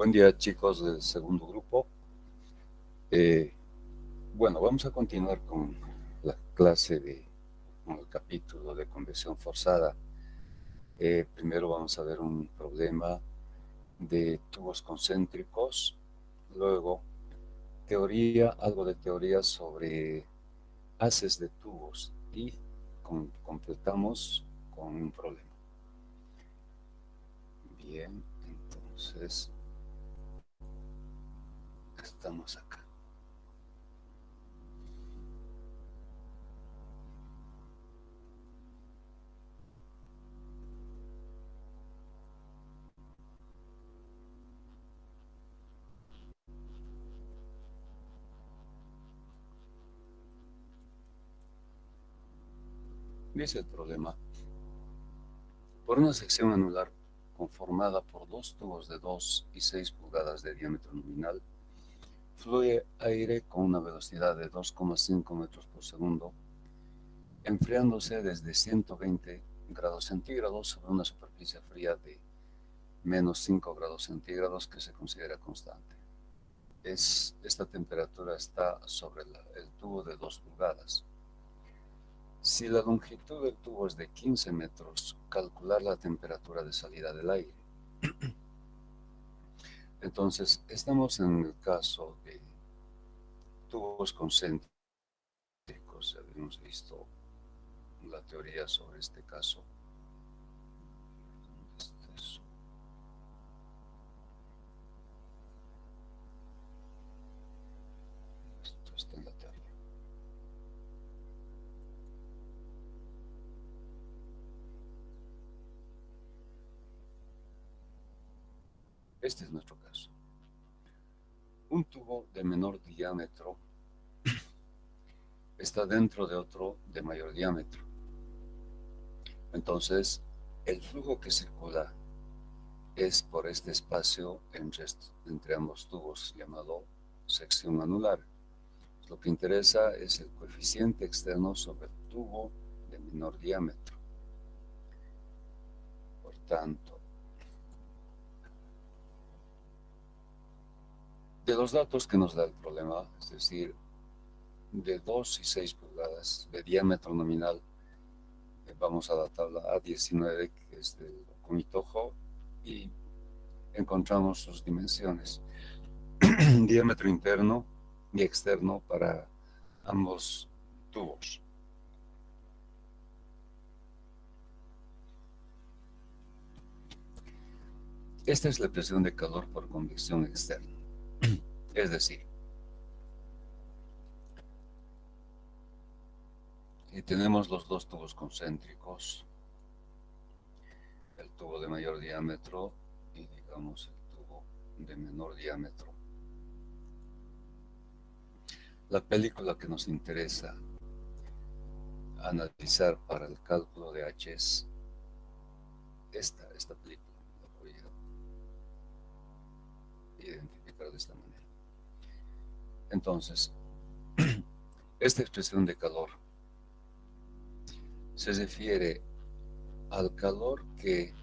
Buen día, chicos del segundo grupo. Eh, bueno, vamos a continuar con la clase con el capítulo de convección forzada. Primero vamos a ver un problema de tubos concéntricos, luego algo de teoría sobre haces de tubos y completamos con un problema. Bien, entonces estamos acá. Dice el problema: por una sección anular conformada por dos tubos de 2 y 6 pulgadas de diámetro nominal, fluye aire con una velocidad de 2,5 metros por segundo, enfriándose desde 120 grados centígrados sobre una superficie fría de menos 5 grados centígrados que se considera constante. Esta temperatura está sobre el tubo de 2 pulgadas. Si la longitud del tubo es de 15 metros, calcular la temperatura de salida del aire. Entonces, estamos en el caso de tubos concéntricos. Ya habíamos visto la teoría sobre este caso. Esto está en la teoría. Este es nuestro caso. Un tubo de menor diámetro está dentro de otro de mayor diámetro. Entonces, el flujo que circula es por este espacio entre ambos tubos, llamado sección anular. Lo que interesa es el coeficiente externo sobre el tubo de menor diámetro. Por tanto, de los datos que nos da el problema, es decir, de 2 y 6 pulgadas de diámetro nominal, vamos a la tabla A19, que es del Comitojo, y encontramos sus dimensiones. Diámetro interno y externo para ambos tubos. Esta es la presión de calor por convección externa. Es decir, tenemos los dos tubos concéntricos, el tubo de mayor diámetro y digamos el tubo de menor diámetro. La película que nos interesa analizar para el cálculo de H es esta película. La voy a identificar de esta manera. Entonces, esta expresión de calor se refiere al calor que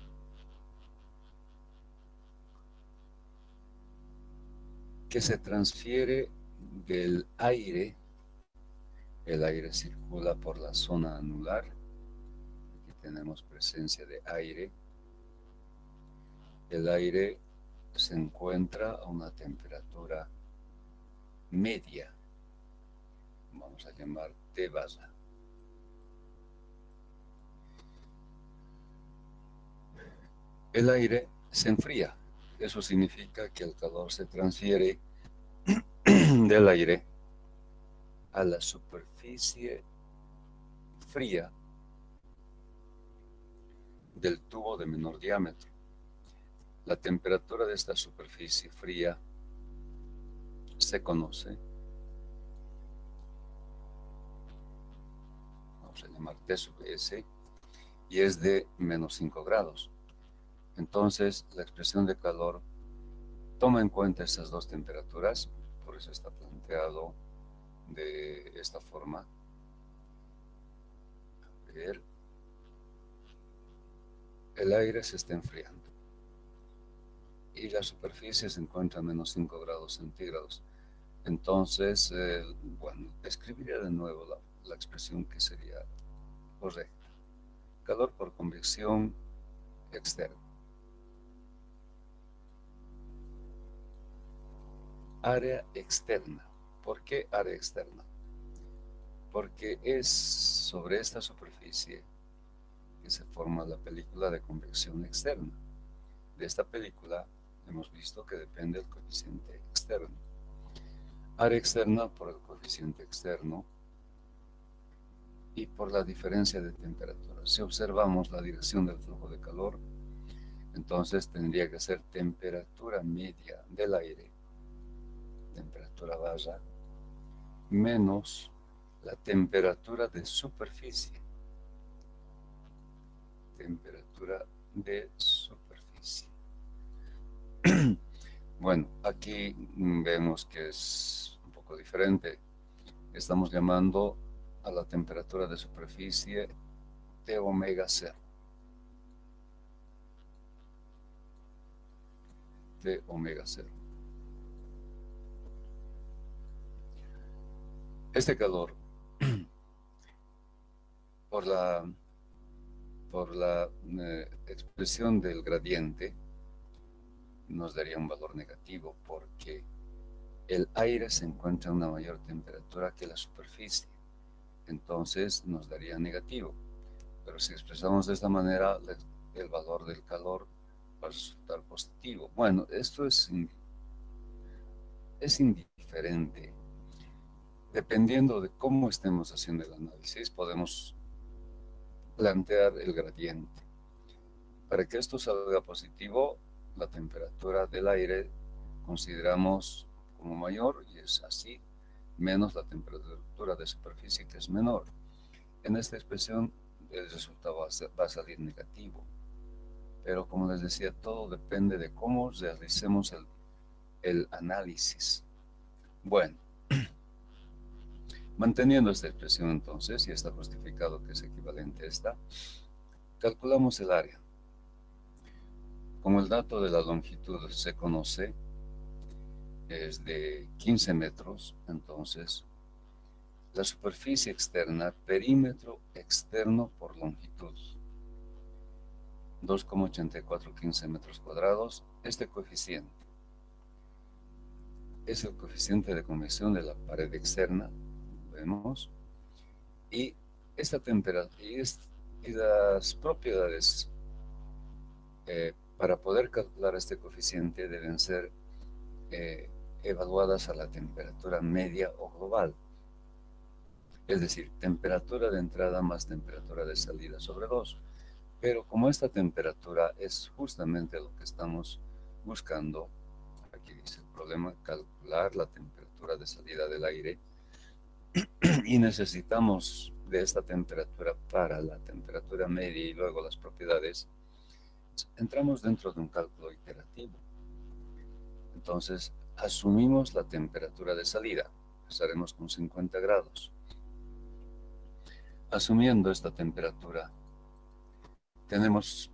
se transfiere del aire. El aire circula por la zona anular. Aquí tenemos presencia de aire. El aire se encuentra a una temperatura media. Vamos a llamar T barra. El aire se enfría. Eso significa que el calor se transfiere del aire a la superficie fría del tubo de menor diámetro. La temperatura de esta superficie fría se conoce, vamos a llamar T sub S, y es de menos 5 grados. Entonces, la expresión de calor toma en cuenta estas dos temperaturas, por eso está planteado de esta forma. A ver, el aire se está enfriando y la superficie se encuentra a menos 5 grados centígrados. Entonces, bueno, escribiría de nuevo la expresión que sería correcta. Calor por convección externa. Área externa. ¿Por qué área externa? Porque es sobre esta superficie que se forma la película de convección externa. De esta película hemos visto que depende el coeficiente externo. Área externa por el coeficiente externo y por la diferencia de temperatura. Si observamos la dirección del flujo de calor, entonces tendría que ser temperatura media del aire, temperatura baja, menos la temperatura de superficie, temperatura de superficie. Bueno, aquí vemos que es un poco diferente. Estamos llamando a la temperatura de superficie T omega 0. T omega 0. Este calor, por la expresión del gradiente, nos daría un valor negativo porque el aire se encuentra a una mayor temperatura que la superficie. Entonces nos daría negativo. Pero si expresamos de esta manera, el valor del calor va a resultar positivo. Bueno, esto es indiferente. Dependiendo de cómo estemos haciendo el análisis, podemos plantear el gradiente. Para que esto salga positivo, la temperatura del aire consideramos como mayor, y es así, menos la temperatura de superficie, que es menor. En esta expresión el resultado va a salir negativo. Pero como les decía, todo depende de cómo realicemos el análisis. Bueno, manteniendo esta expresión entonces, y está justificado que es equivalente a esta, calculamos el área. Como el dato de la longitud se conoce, es de 15 metros, entonces la superficie externa, perímetro externo por longitud, 2,8415 metros cuadrados. Este coeficiente es el coeficiente de convección de la pared externa, vemos, y esta temperatura y las propiedades para poder calcular este coeficiente deben ser evaluadas a la temperatura media o global, es decir, temperatura de entrada más temperatura de salida sobre 2. Pero como esta temperatura es justamente lo que estamos buscando, aquí dice el problema, calcular la temperatura de salida del aire, y necesitamos de esta temperatura para la temperatura media y luego las propiedades, entramos dentro de un cálculo iterativo. Entonces, asumimos la temperatura de salida, empezaremos con 50 grados. Asumiendo esta temperatura, tenemos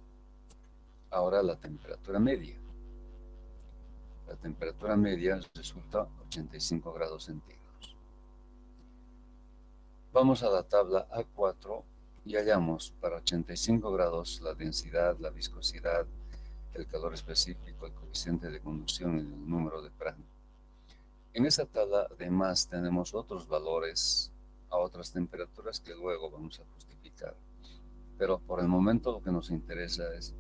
ahora la temperatura media. La temperatura media resulta 85 grados centígrados. Vamos a la tabla A4 y hallamos para 85 grados la densidad, la viscosidad, el calor específico, el coeficiente de conducción y el número de Prandtl. En esta tabla además tenemos otros valores a otras temperaturas que luego vamos a justificar. Pero por el momento lo que nos interesa es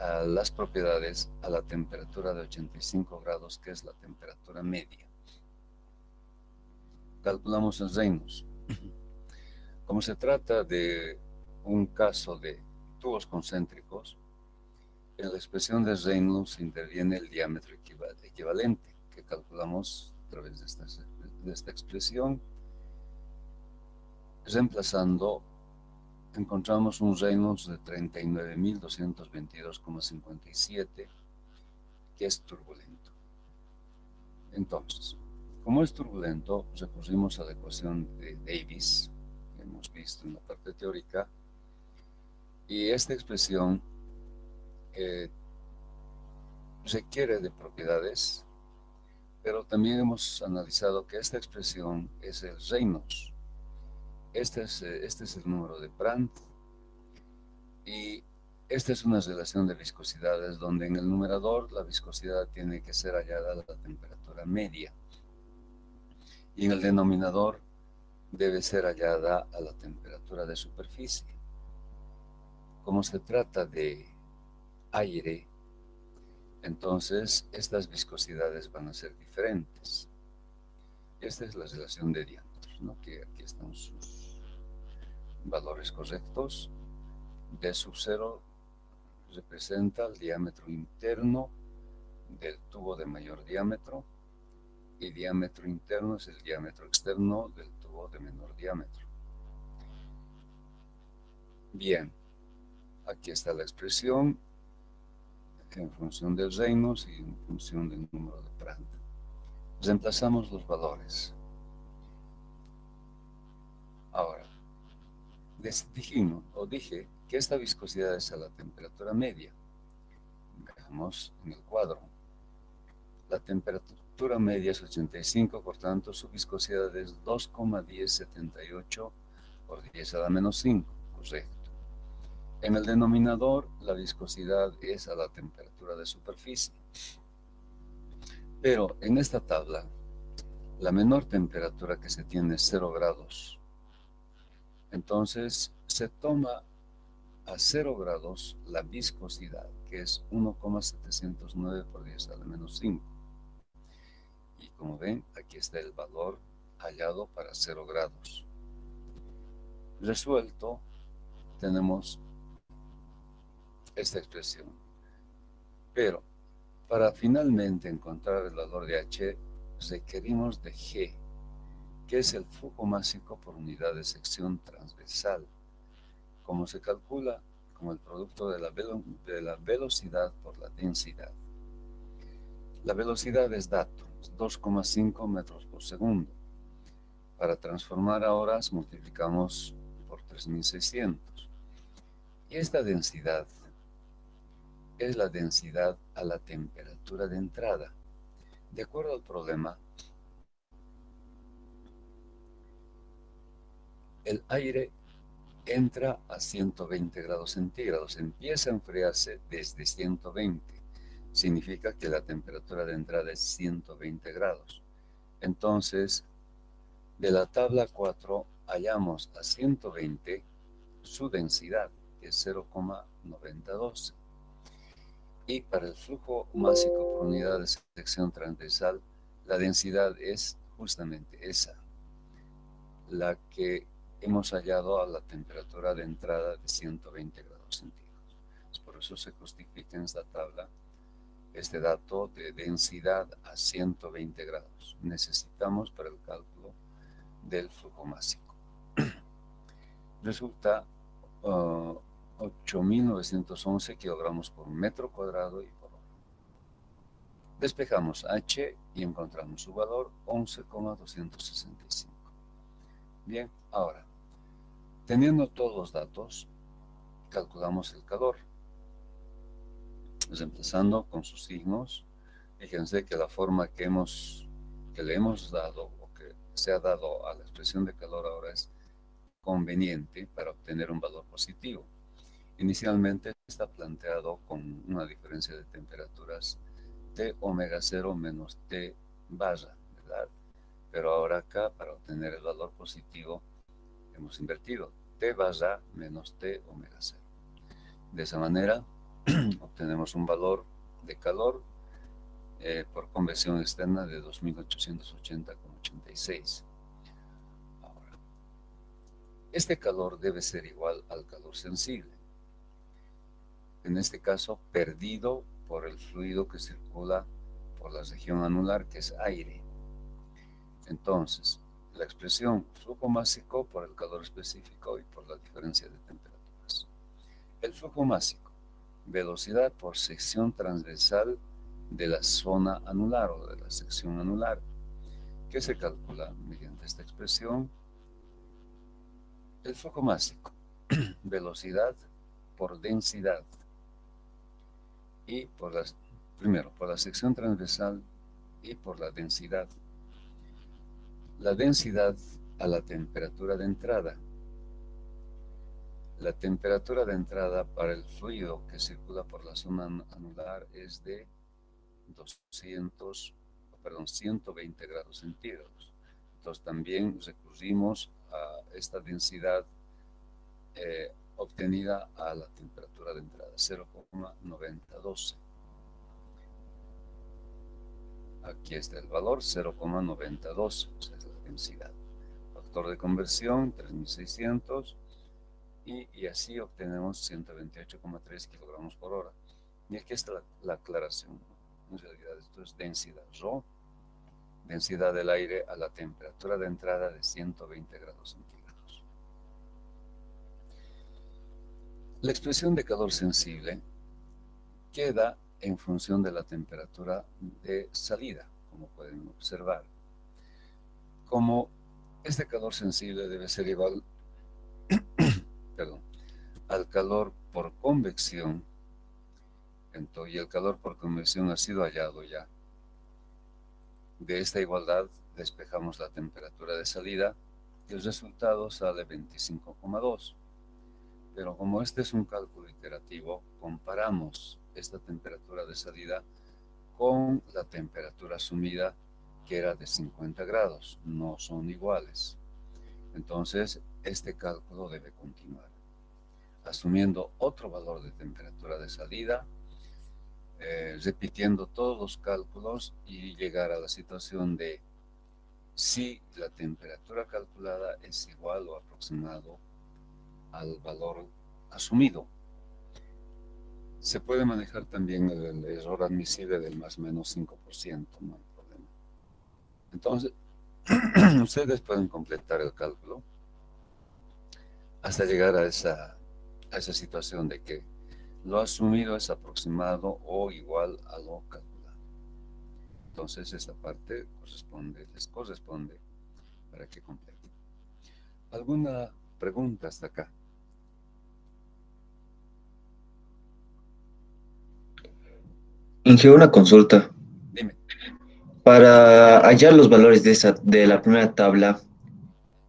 a las propiedades a la temperatura de 85 grados, que es la temperatura media. Calculamos el Reynolds. Como se trata de un caso de tubos concéntricos, en la expresión de Reynolds interviene el diámetro equivalente, que calculamos a través de esta expresión. Reemplazando, encontramos un Reynolds de 39.222,57, que es turbulento. Entonces, como es turbulento, recurrimos a la ecuación de Davis, que hemos visto en la parte teórica, y esta expresión requiere de propiedades, pero también hemos analizado que esta expresión es el Reynolds. Este es el número de Brandt y esta es una relación de viscosidades donde en el numerador la viscosidad tiene que ser hallada a la temperatura media y en el denominador debe ser hallada a la temperatura de superficie. Como se trata de aire, entonces estas viscosidades van a ser diferentes. Esta es la relación de diámetros, ¿no? Que aquí están sus valores correctos. D sub 0 representa el diámetro interno del tubo de mayor diámetro y diámetro interno es el diámetro externo del tubo de menor diámetro. Bien, aquí está la expresión en función del Reynolds y en función del número de Brandt. Reemplazamos los valores. Ahora, dije que esta viscosidad es a la temperatura media. Veamos en el cuadro. La temperatura media es 85, por tanto su viscosidad es 2,1078 por 10 a la menos 5, correcto. En el denominador, la viscosidad es a la temperatura de superficie. Pero en esta tabla, la menor temperatura que se tiene es 0 grados. Entonces, se toma a 0 grados la viscosidad, que es 1,709 por 10 a la menos 5. Y como ven, aquí está el valor hallado para 0 grados. Resuelto, tenemos esta expresión. Pero para finalmente encontrar el valor de H, requerimos de G, que es el flujo másico por unidad de sección transversal, como se calcula como el producto de la velocidad por la densidad. La velocidad es dato, 2,5 metros por segundo. Para transformar a horas multiplicamos por 3600. Y esta densidad es la densidad a la temperatura de entrada. De acuerdo al problema, el aire entra a 120 grados centígrados, empieza a enfriarse desde 120. Significa que la temperatura de entrada es 120 grados. Entonces, de la tabla 4 hallamos a 120 su densidad, que es 0,912. Y para el flujo másico por unidad de sección transversal, la densidad es justamente esa, la que hemos hallado a la temperatura de entrada de 120 grados centígrados. Por eso se justifica en esta tabla este dato de densidad a 120 grados. Necesitamos para el cálculo del flujo másico. Resulta 8.911 kilogramos por metro cuadrado y por hora. Despejamos H y encontramos su valor 11,265. Bien, ahora, teniendo todos los datos, calculamos el calor. Reemplazando con sus signos, fíjense que la forma que le hemos dado o que se ha dado a la expresión de calor ahora es conveniente para obtener un valor positivo. Inicialmente está planteado con una diferencia de temperaturas T omega 0 menos T barra, ¿verdad? Pero ahora acá, para obtener el valor positivo, hemos invertido T barra menos T omega 0. De esa manera, obtenemos un valor de calor por convección externa de 2880,86. Ahora, este calor debe ser igual al calor sensible. En este caso, perdido por el fluido que circula por la región anular, que es aire. Entonces, la expresión flujo másico por el calor específico y por la diferencia de temperaturas. El flujo másico, velocidad por sección transversal de la zona anular o de la sección anular, que se calcula mediante esta expresión. El flujo másico, velocidad por densidad y por la Primero, por la sección transversal y por la densidad. La densidad a la temperatura de entrada. La temperatura de entrada para el fluido que circula por la zona anular es de 120 grados centígrados. Entonces también recurrimos a esta densidad obtenida a la temperatura de entrada, 0,9012. Aquí está el valor, 0,9012, o sea, es la densidad. Factor de conversión, 3600, y así obtenemos 128,3 kilogramos por hora. Y aquí está la aclaración. En realidad esto es densidad Rho, densidad del aire a la temperatura de entrada de 120 grados centígrados. La expresión de calor sensible queda en función de la temperatura de salida, como pueden observar. Como este calor sensible debe ser igual al calor por convección, entonces, y el calor por convección ha sido hallado ya. De esta igualdad despejamos la temperatura de salida y el resultado sale 25,2. Pero como este es un cálculo iterativo, comparamos esta temperatura de salida con la temperatura asumida, que era de 50 grados. No son iguales. Entonces, este cálculo debe continuar. Asumiendo otro valor de temperatura de salida, repitiendo todos los cálculos y llegar a la situación de si la temperatura calculada es igual o aproximado al valor asumido. Se puede manejar también el error admisible del más o menos 5%, no hay problema. Entonces, ustedes pueden completar el cálculo hasta llegar a esa situación de que lo asumido es aproximado o igual a lo calculado. Entonces, esta parte les corresponde para que completen. ¿Alguna pregunta hasta acá? Inge, una consulta. Dime. Para hallar los valores de la primera tabla,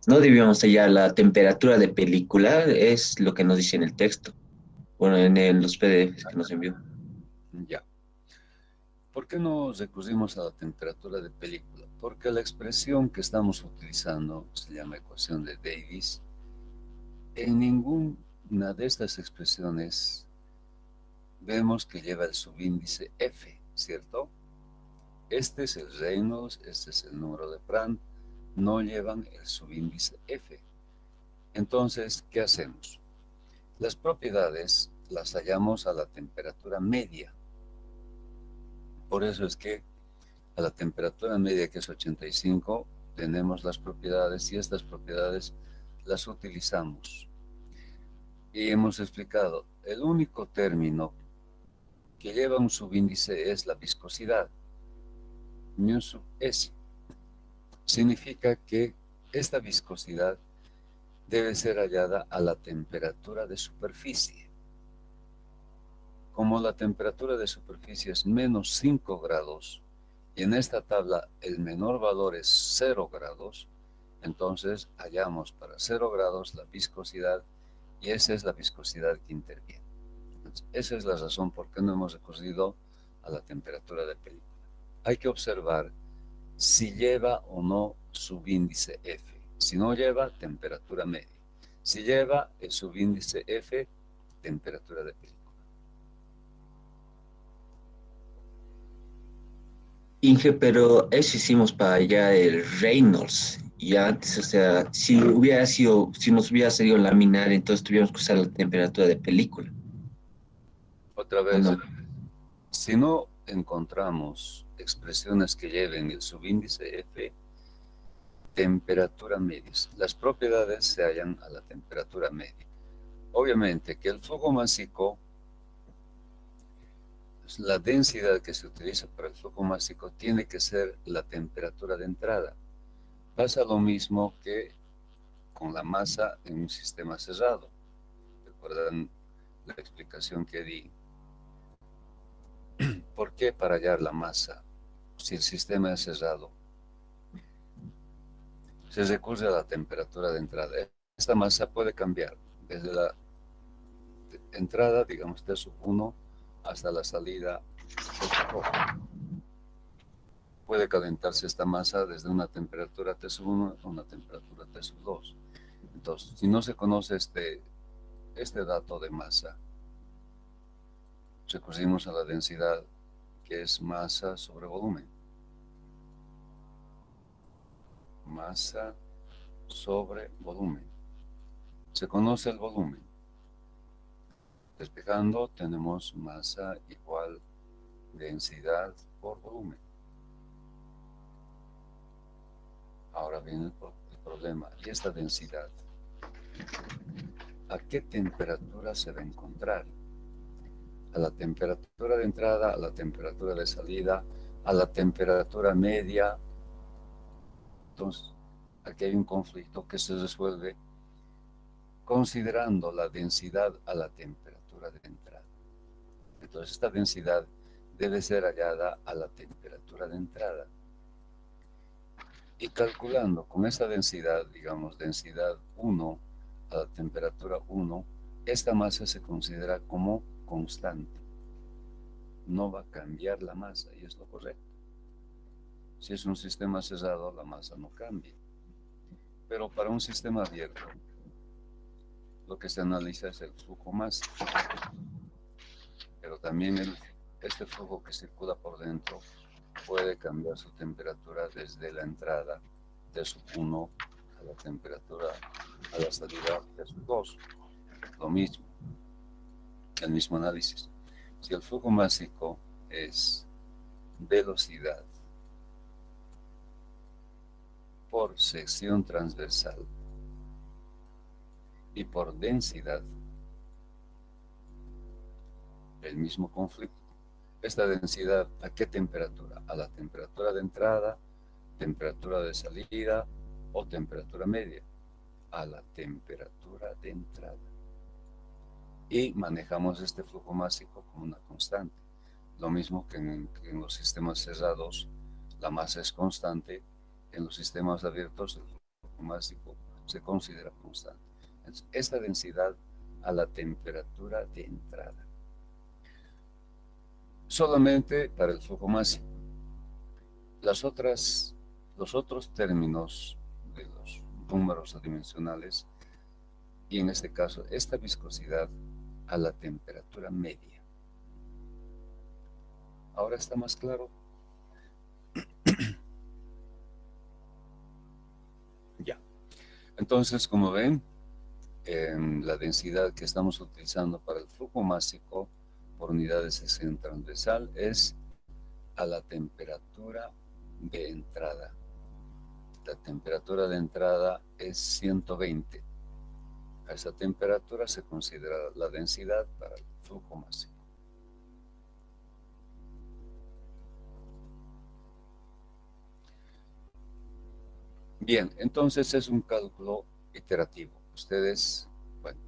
no debíamos hallar la temperatura de película, es lo que nos dice en el texto, bueno, los PDFs que nos envió. Ya. ¿Por qué no recurrimos a la temperatura de película? Porque la expresión que estamos utilizando se llama ecuación de Davis. En ninguna de estas expresiones vemos que lleva el subíndice F, ¿cierto? Este es el Reynolds, este es el número de Prandtl, no llevan el subíndice F. Entonces, ¿qué hacemos? Las propiedades las hallamos a la temperatura media. Por eso es que a la temperatura media, que es 85, tenemos las propiedades y estas propiedades las utilizamos. Y hemos explicado, el único término que lleva un subíndice es la viscosidad. Mu sub S. Significa que esta viscosidad debe ser hallada a la temperatura de superficie. Como la temperatura de superficie es menos 5 grados, y en esta tabla el menor valor es 0 grados, entonces hallamos para 0 grados la viscosidad, y esa es la viscosidad que interviene. Entonces, esa es la razón por qué no hemos recurrido a la temperatura de película. Hay que observar si lleva o no subíndice F. Si no lleva, temperatura media. Si lleva el subíndice F, temperatura de película. Inge, pero eso hicimos para allá el Reynolds. Y antes, o sea, si nos hubiera salido laminar, entonces tuviéramos que usar la temperatura de película. Otra ¿O vez, no? si no encontramos expresiones que lleven el subíndice F, temperatura media. Las propiedades se hallan a la temperatura media. Obviamente que el flujo másico, la densidad que se utiliza para el flujo másico tiene que ser la temperatura de entrada. Pasa lo mismo que con la masa en un sistema cerrado. ¿Recuerdan la explicación que di? ¿Por qué para hallar la masa? Si el sistema es cerrado, se recurre a la temperatura de entrada. Esta masa puede cambiar desde la entrada, digamos, T sub 1 hasta la salida T sub 2. Puede calentarse esta masa desde una temperatura T sub 1 a una temperatura T sub 2. Entonces, si no se conoce este dato de masa, recurrimos a la densidad, que es masa sobre volumen. Masa sobre volumen. Se conoce el volumen. Despejando, tenemos masa igual densidad por volumen. Ahora viene el problema. ¿Y esta densidad? ¿A qué temperatura se va a encontrar? ¿A la temperatura de entrada, a la temperatura de salida, a la temperatura media? Entonces, aquí hay un conflicto que se resuelve considerando la densidad a la temperatura de entrada. Entonces, esta densidad debe ser hallada a la temperatura de entrada. Y calculando con esa densidad, digamos, densidad 1 a la temperatura 1, esta masa se considera como constante. No va a cambiar la masa, y es lo correcto. Si es un sistema cerrado, la masa no cambia. Pero para un sistema abierto, lo que se analiza es el flujo másico. Pero también este flujo que circula por dentro puede cambiar su temperatura desde la entrada de sub 1 a la temperatura a la salida de sub 2. Lo mismo, el mismo análisis. Si el flujo másico es velocidad por sección transversal y por densidad, el mismo conflicto. Esta densidad, ¿a qué temperatura? A la temperatura de entrada, temperatura de salida o temperatura media. A la temperatura de entrada. Y manejamos este flujo másico como una constante. Lo mismo que en los sistemas cerrados, la masa es constante. En los sistemas abiertos, el flujo másico se considera constante. Entonces, esta densidad a la temperatura de entrada. Solamente para el flujo másico. Los otros términos de los números adimensionales, y en este caso, esta viscosidad a la temperatura media. Ahora está más claro. Ya. Entonces, como ven, la densidad que estamos utilizando para el flujo másico por unidad de sección transversal es a la temperatura de entrada. La temperatura de entrada es 120. A esa temperatura se considera la densidad para el flujo másico. Bien, entonces es un cálculo iterativo. Ustedes, bueno,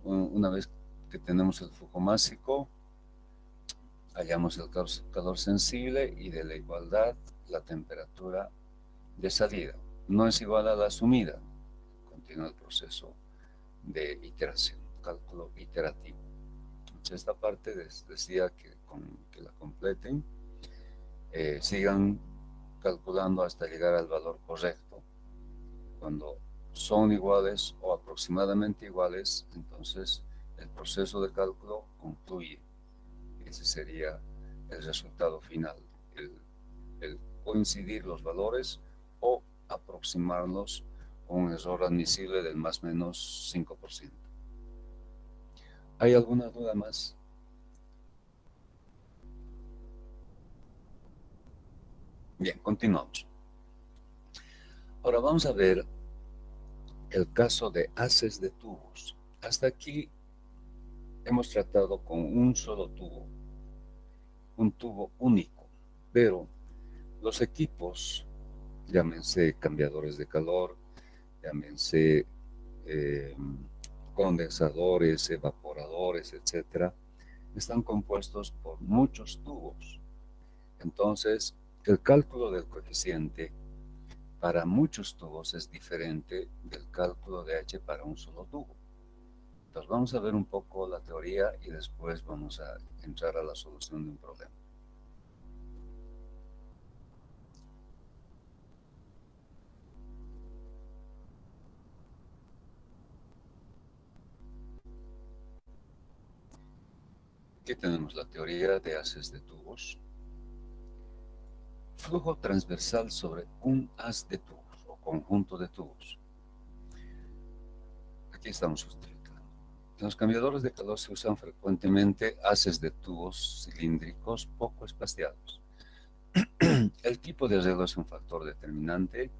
una vez que tenemos el flujo másico, hallamos el calor sensible y de la igualdad la temperatura de salida. No es igual a la asumida. Continúa el proceso de iteración, cálculo iterativo. Entonces, esta parte decía que la completen, sigan calculando hasta llegar al valor correcto. Cuando son iguales o aproximadamente iguales, entonces el proceso de cálculo concluye. Ese sería el resultado final, el coincidir los valores o aproximarlos con un error admisible del más o menos 5%. ¿Hay alguna duda más? Bien, continuamos. Ahora vamos a ver el caso de haces de tubos. Hasta aquí hemos tratado con un solo tubo, un tubo único, pero los equipos, llámense cambiadores de calor, llámense condensadores, evaporadores, etcétera, están compuestos por muchos tubos. Entonces, el cálculo del coeficiente para muchos tubos es diferente del cálculo de H para un solo tubo. Entonces vamos a ver un poco la teoría y después vamos a entrar a la solución de un problema. Aquí tenemos la teoría de haces de tubos. Flujo transversal sobre un haz de tubos o conjunto de tubos. Aquí estamos justificando. En los cambiadores de calor se usan frecuentemente haces de tubos cilíndricos poco espaciados. El tipo de arreglo es un factor determinante.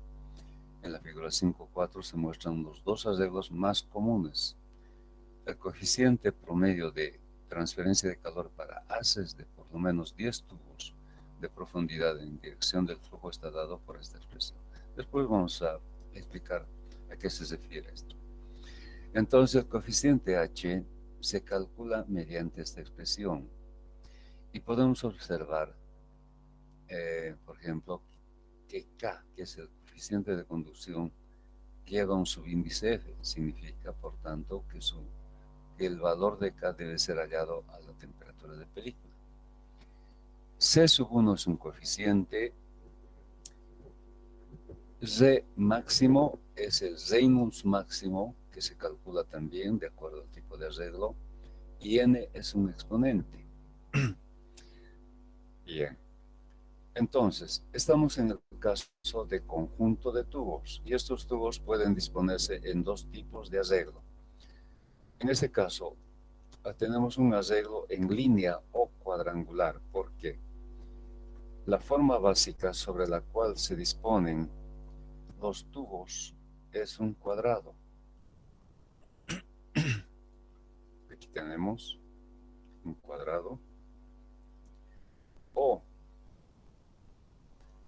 En la figura 5.4 se muestran los dos arreglos más comunes. El coeficiente promedio de transferencia de calor para haces de por lo menos 10 tubos de profundidad en dirección del flujo está dado por esta expresión. Después vamos a explicar a qué se refiere esto. Entonces el coeficiente H se calcula mediante esta expresión y podemos observar, por ejemplo, que K, que es el coeficiente de conducción, lleva un subíndice F. Significa, por tanto, que el valor de K debe ser hallado a la temperatura de película. C sub 1 es un coeficiente. Z máximo es el Reynolds máximo, que se calcula también de acuerdo al tipo de arreglo, y N es un exponente. Bien. Entonces, estamos en el caso de conjunto de tubos, y estos tubos pueden disponerse en dos tipos de arreglo. En este caso, tenemos un arreglo en línea o cuadrangular, porque la forma básica sobre la cual se disponen los tubos es un cuadrado. Aquí tenemos un cuadrado. O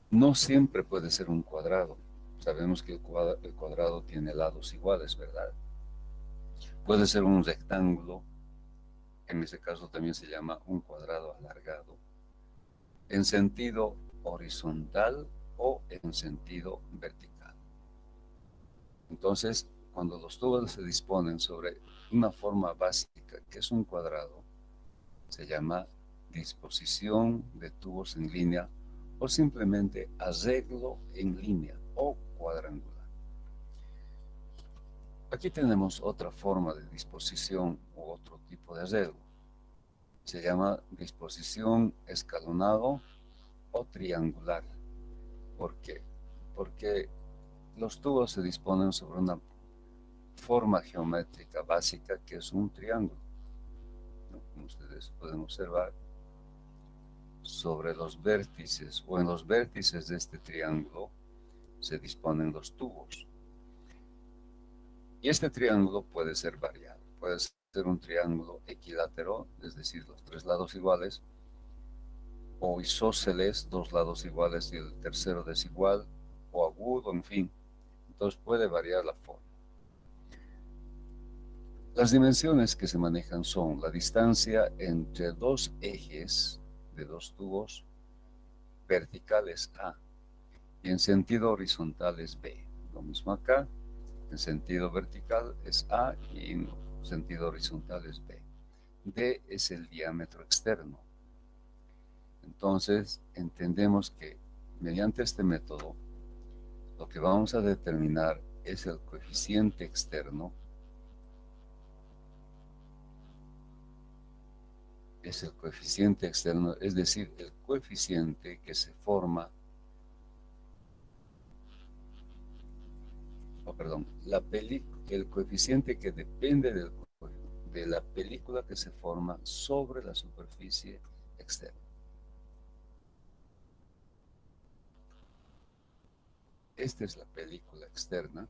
no siempre puede ser un cuadrado. Sabemos que el cuadrado tiene lados iguales, ¿verdad? Puede ser un rectángulo. En ese caso también se llama un cuadrado alargado, en sentido horizontal o en sentido vertical. Entonces, cuando los tubos se disponen sobre una forma básica, que es un cuadrado, se llama disposición de tubos en línea o simplemente arreglo en línea o cuadrangular. Aquí tenemos otra forma de disposición u otro tipo de arreglo. Se llama disposición escalonado o triangular. ¿Por qué? Porque los tubos se disponen sobre una forma geométrica básica que es un triángulo, ¿no? Como ustedes pueden observar, sobre los vértices o en los vértices de este triángulo se disponen los tubos. Y este triángulo puede ser variable, puede ser un triángulo equilátero, es decir, los tres lados iguales, o isósceles, dos lados iguales y el tercero desigual, o agudo, en fin. Entonces puede variar la forma. Las dimensiones que se manejan son la distancia entre dos ejes de dos tubos verticales A y en sentido horizontal es B. Lo mismo acá, en sentido vertical es A y en sentido horizontal es B. D es el diámetro externo. Entonces, entendemos que mediante este método, lo que vamos a determinar es el coeficiente externo, es decir, el coeficiente que se forma, el coeficiente que depende de la película que se forma sobre la superficie externa. Esta es la película externa,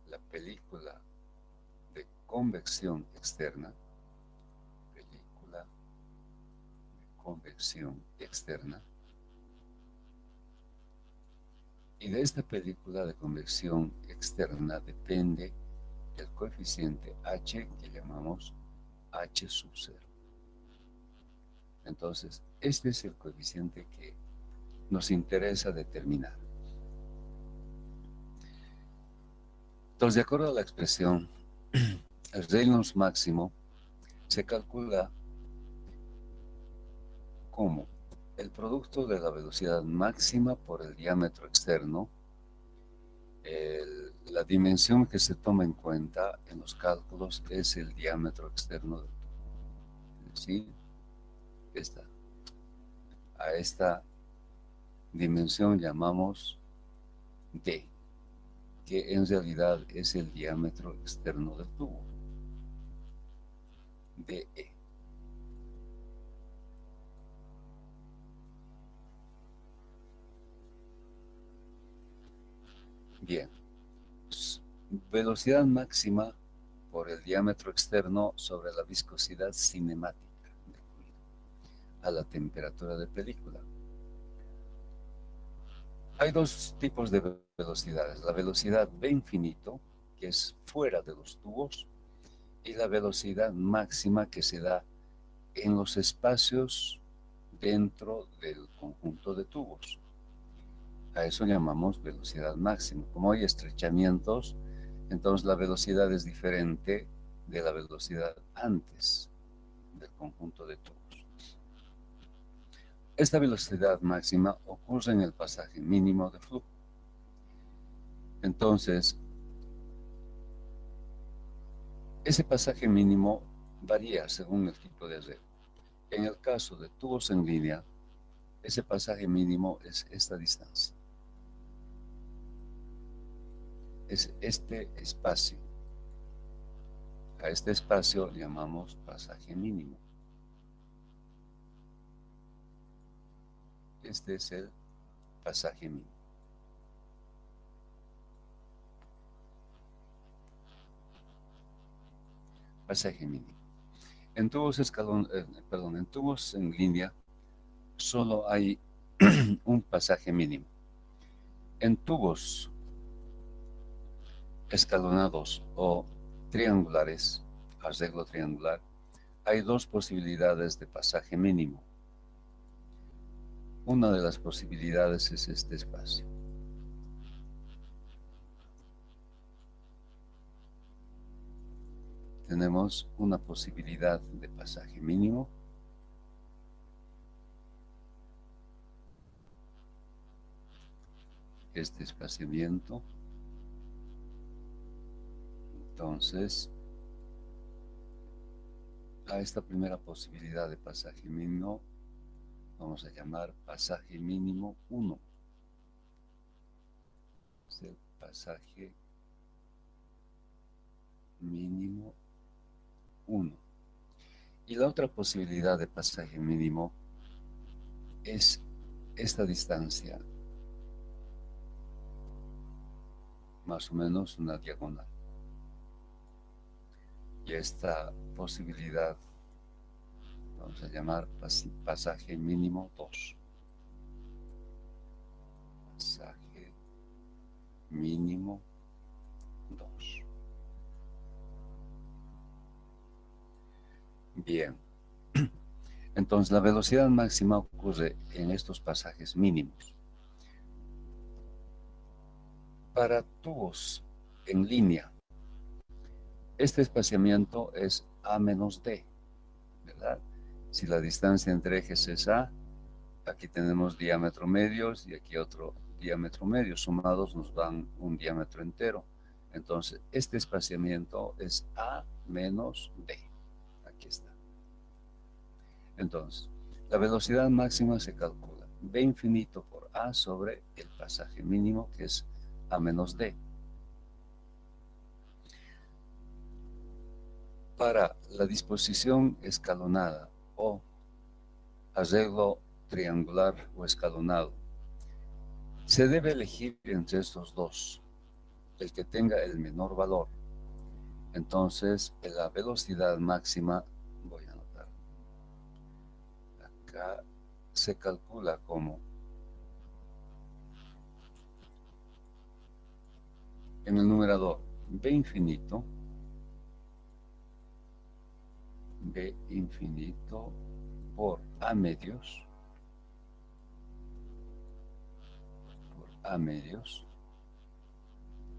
la película de convección externa, película de convección externa. Y de esta película de convección externa depende el coeficiente H, que llamamos H sub 0. Entonces, este es el coeficiente que nos interesa determinar. Entonces, de acuerdo a la expresión, el Reynolds máximo se calcula como el producto de la velocidad máxima por el diámetro externo. La dimensión que se toma en cuenta en los cálculos es el diámetro externo del tubo. Es decir, a esta dimensión llamamos D, que en realidad es el diámetro externo del tubo, DE. Bien, velocidad máxima por el diámetro externo sobre la viscosidad cinemática del fluido a la temperatura de película. Hay dos tipos de velocidades, la velocidad V infinito, que es fuera de los tubos, y la velocidad máxima que se da en los espacios dentro del conjunto de tubos. A eso llamamos velocidad máxima. Como hay estrechamientos, entonces la velocidad es diferente de la velocidad antes del conjunto de tubos. Esta velocidad máxima ocurre en el pasaje mínimo de flujo. Entonces, ese pasaje mínimo varía según el tipo de red. En el caso de tubos en línea, ese pasaje mínimo es esta distancia. Es este espacio. A este espacio llamamos pasaje mínimo. Este es el pasaje mínimo. Pasaje mínimo. En tubos en tubos en línea solo hay un pasaje mínimo. En tubos escalonados o triangulares, arreglo triangular, hay dos posibilidades de pasaje mínimo. Una de las posibilidades es este espacio. Tenemos una posibilidad de pasaje mínimo. Este espaciamiento. Entonces, a esta primera posibilidad de pasaje mínimo vamos a llamar pasaje mínimo 1. Es el pasaje mínimo 1. Y la otra posibilidad de pasaje mínimo es esta distancia, más o menos una diagonal. Y esta posibilidad vamos a llamar pasaje mínimo 2. Pasaje mínimo 2. Bien. Entonces la velocidad máxima ocurre en estos pasajes mínimos. Para tubos en línea, este espaciamiento es A menos D, ¿verdad? Si la distancia entre ejes es A, aquí tenemos diámetro medios y aquí otro diámetro medio. Sumados nos dan un diámetro entero. Entonces, este espaciamiento es A menos D. Aquí está. Entonces, la velocidad máxima se calcula V infinito por A sobre el pasaje mínimo, que es A menos D. Para la disposición escalonada o arreglo triangular o escalonado, se debe elegir entre estos dos, el que tenga el menor valor. Entonces, la velocidad máxima, voy a anotar, acá se calcula como en el numerador V infinito por A medios,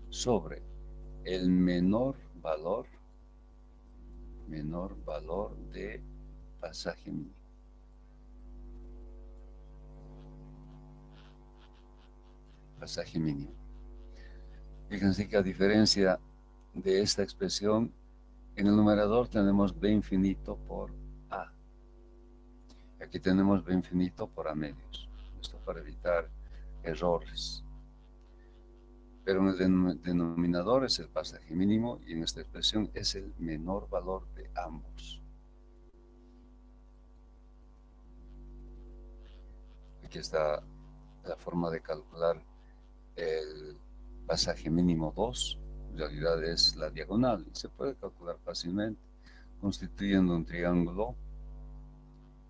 sobre el menor valor de pasaje mínimo. Pasaje mínimo. Fíjense que a diferencia de esta expresión, en el numerador tenemos B infinito por A. Aquí tenemos B infinito por A medios. Esto para evitar errores. Pero en el denominador es el pasaje mínimo y en esta expresión es el menor valor de ambos. Aquí está la forma de calcular el pasaje mínimo 2. En realidad es la diagonal y se puede calcular fácilmente constituyendo un triángulo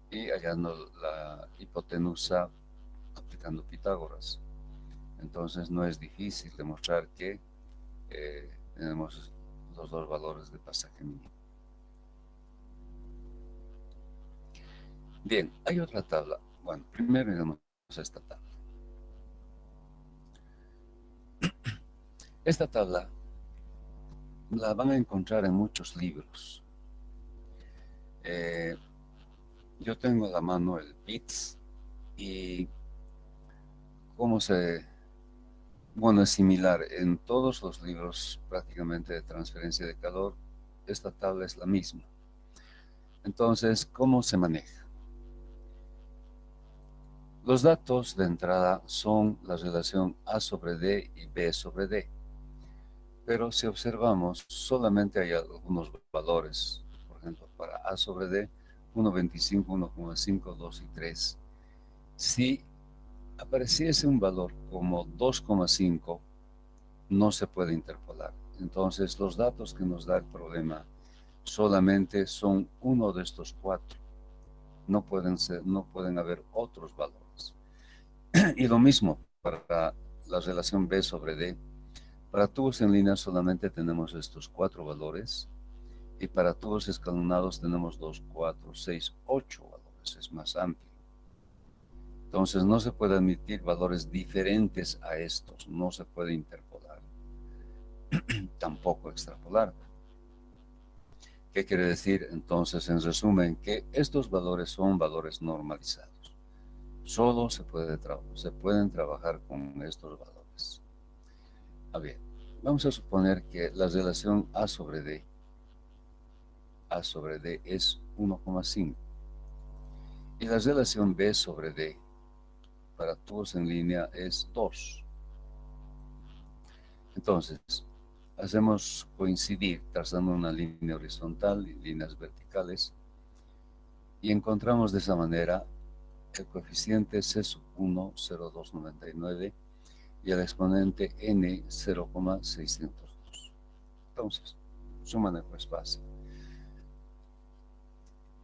y hallando la hipotenusa aplicando Pitágoras. Entonces no es difícil demostrar que tenemos los dos valores de pasaje mínimo. Bien, hay otra tabla. Bueno, primero miramos esta tabla. Esta tabla la van a encontrar en muchos libros. Yo tengo a la mano el PITS y bueno, es similar en todos los libros prácticamente de transferencia de calor. Esta tabla es la misma. Entonces, ¿cómo se maneja? Los datos de entrada son la relación A sobre D y B sobre D. Pero si observamos, solamente hay algunos valores. Por ejemplo, para A sobre D, 1.25, 1,5, 2 y 3. Si apareciese un valor como 2,5, no se puede interpolar. Entonces, los datos que nos da el problema solamente son uno de estos cuatro. No pueden haber otros valores. Y lo mismo para la relación B sobre D. Para tubos en línea solamente tenemos estos cuatro valores y para tubos escalonados tenemos 2, 4, 6, 8 valores. Es más amplio. Entonces no se puede admitir valores diferentes a estos. No se puede interpolar. Tampoco extrapolar. ¿Qué quiere decir? Entonces, en resumen, que estos valores son valores normalizados. Solo se pueden trabajar con estos valores. A ver, vamos a suponer que la relación A sobre D es 1,5 y la relación B sobre D para tubos en línea es 2. Entonces, hacemos coincidir trazando una línea horizontal y líneas verticales y encontramos de esa manera el coeficiente C sub 1, 0,299 y el exponente N, 0,602. Entonces, su manejo es fácil.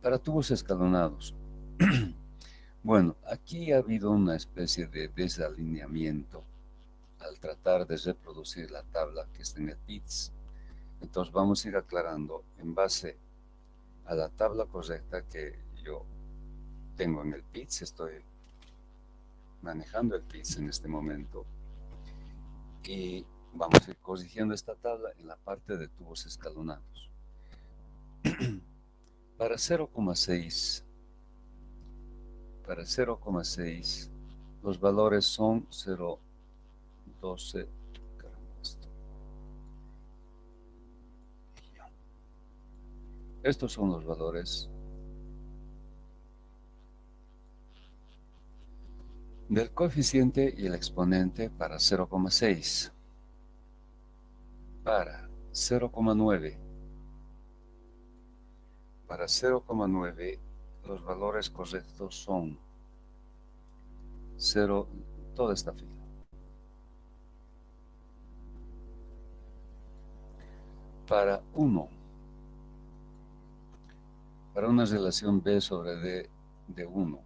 Para tubos escalonados, bueno, aquí ha habido una especie de desalineamiento al tratar de reproducir la tabla que está en el PITS. Entonces vamos a ir aclarando en base a la tabla correcta que yo tengo en el PITS. Estoy manejando el PITS en este momento y vamos a ir corrigiendo esta tabla en la parte de tubos escalonados. Para 0,6 los valores son 0,12. Estos son los valores del coeficiente y el exponente para 0,6. Para 0,9. Para 0,9 los valores correctos son 0, toda esta fila. Para 1, para una relación B sobre D de 1,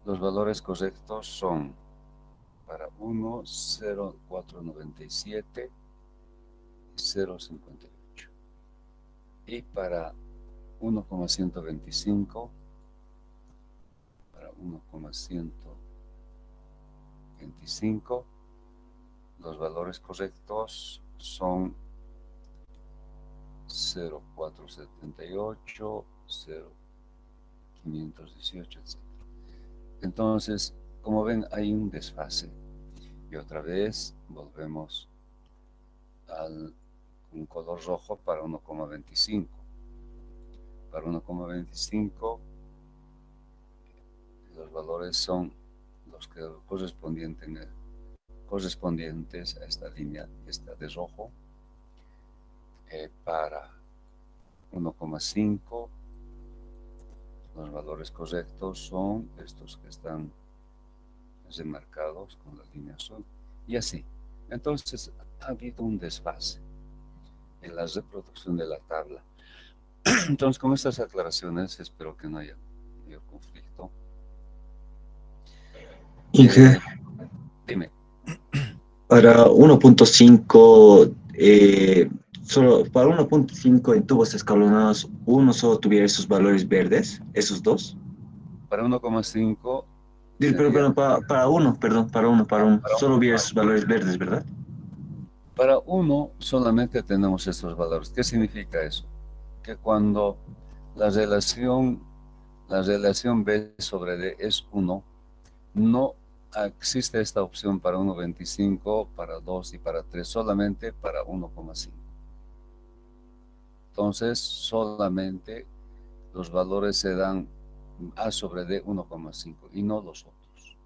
los valores correctos son para 1, 0,497 y 0,58. Y para 1,125, para 1,125, los valores correctos son 0,478, 0,518, etc. Entonces, como ven, hay un desfase. Y otra vez volvemos al un color rojo para 1,25. Para 1,25 los valores son los que correspondientes a esta línea, esta de rojo. Para 1,5 los valores correctos son estos que están remarcados con la línea azul, y así. Entonces ha habido un desfase en la reproducción de la tabla. Entonces, con estas aclaraciones espero que no haya mayor conflicto. Inge, Dime. para 1.5, solo para 1.5 en tubos escalonados, uno solo tuviera esos valores verdes, esos dos. Para 1,5 Pero para uno, perdón, para uno, solo hubiera esos valores verdes, ¿verdad? para uno solamente tenemos estos valores. ¿Qué significa eso? Que cuando la relación B sobre D es 1, no existe esta opción para 1,25, para 2 y para 3, solamente para 1,5. Entonces, solamente los valores se dan A sobre D 1,5 y no los otros.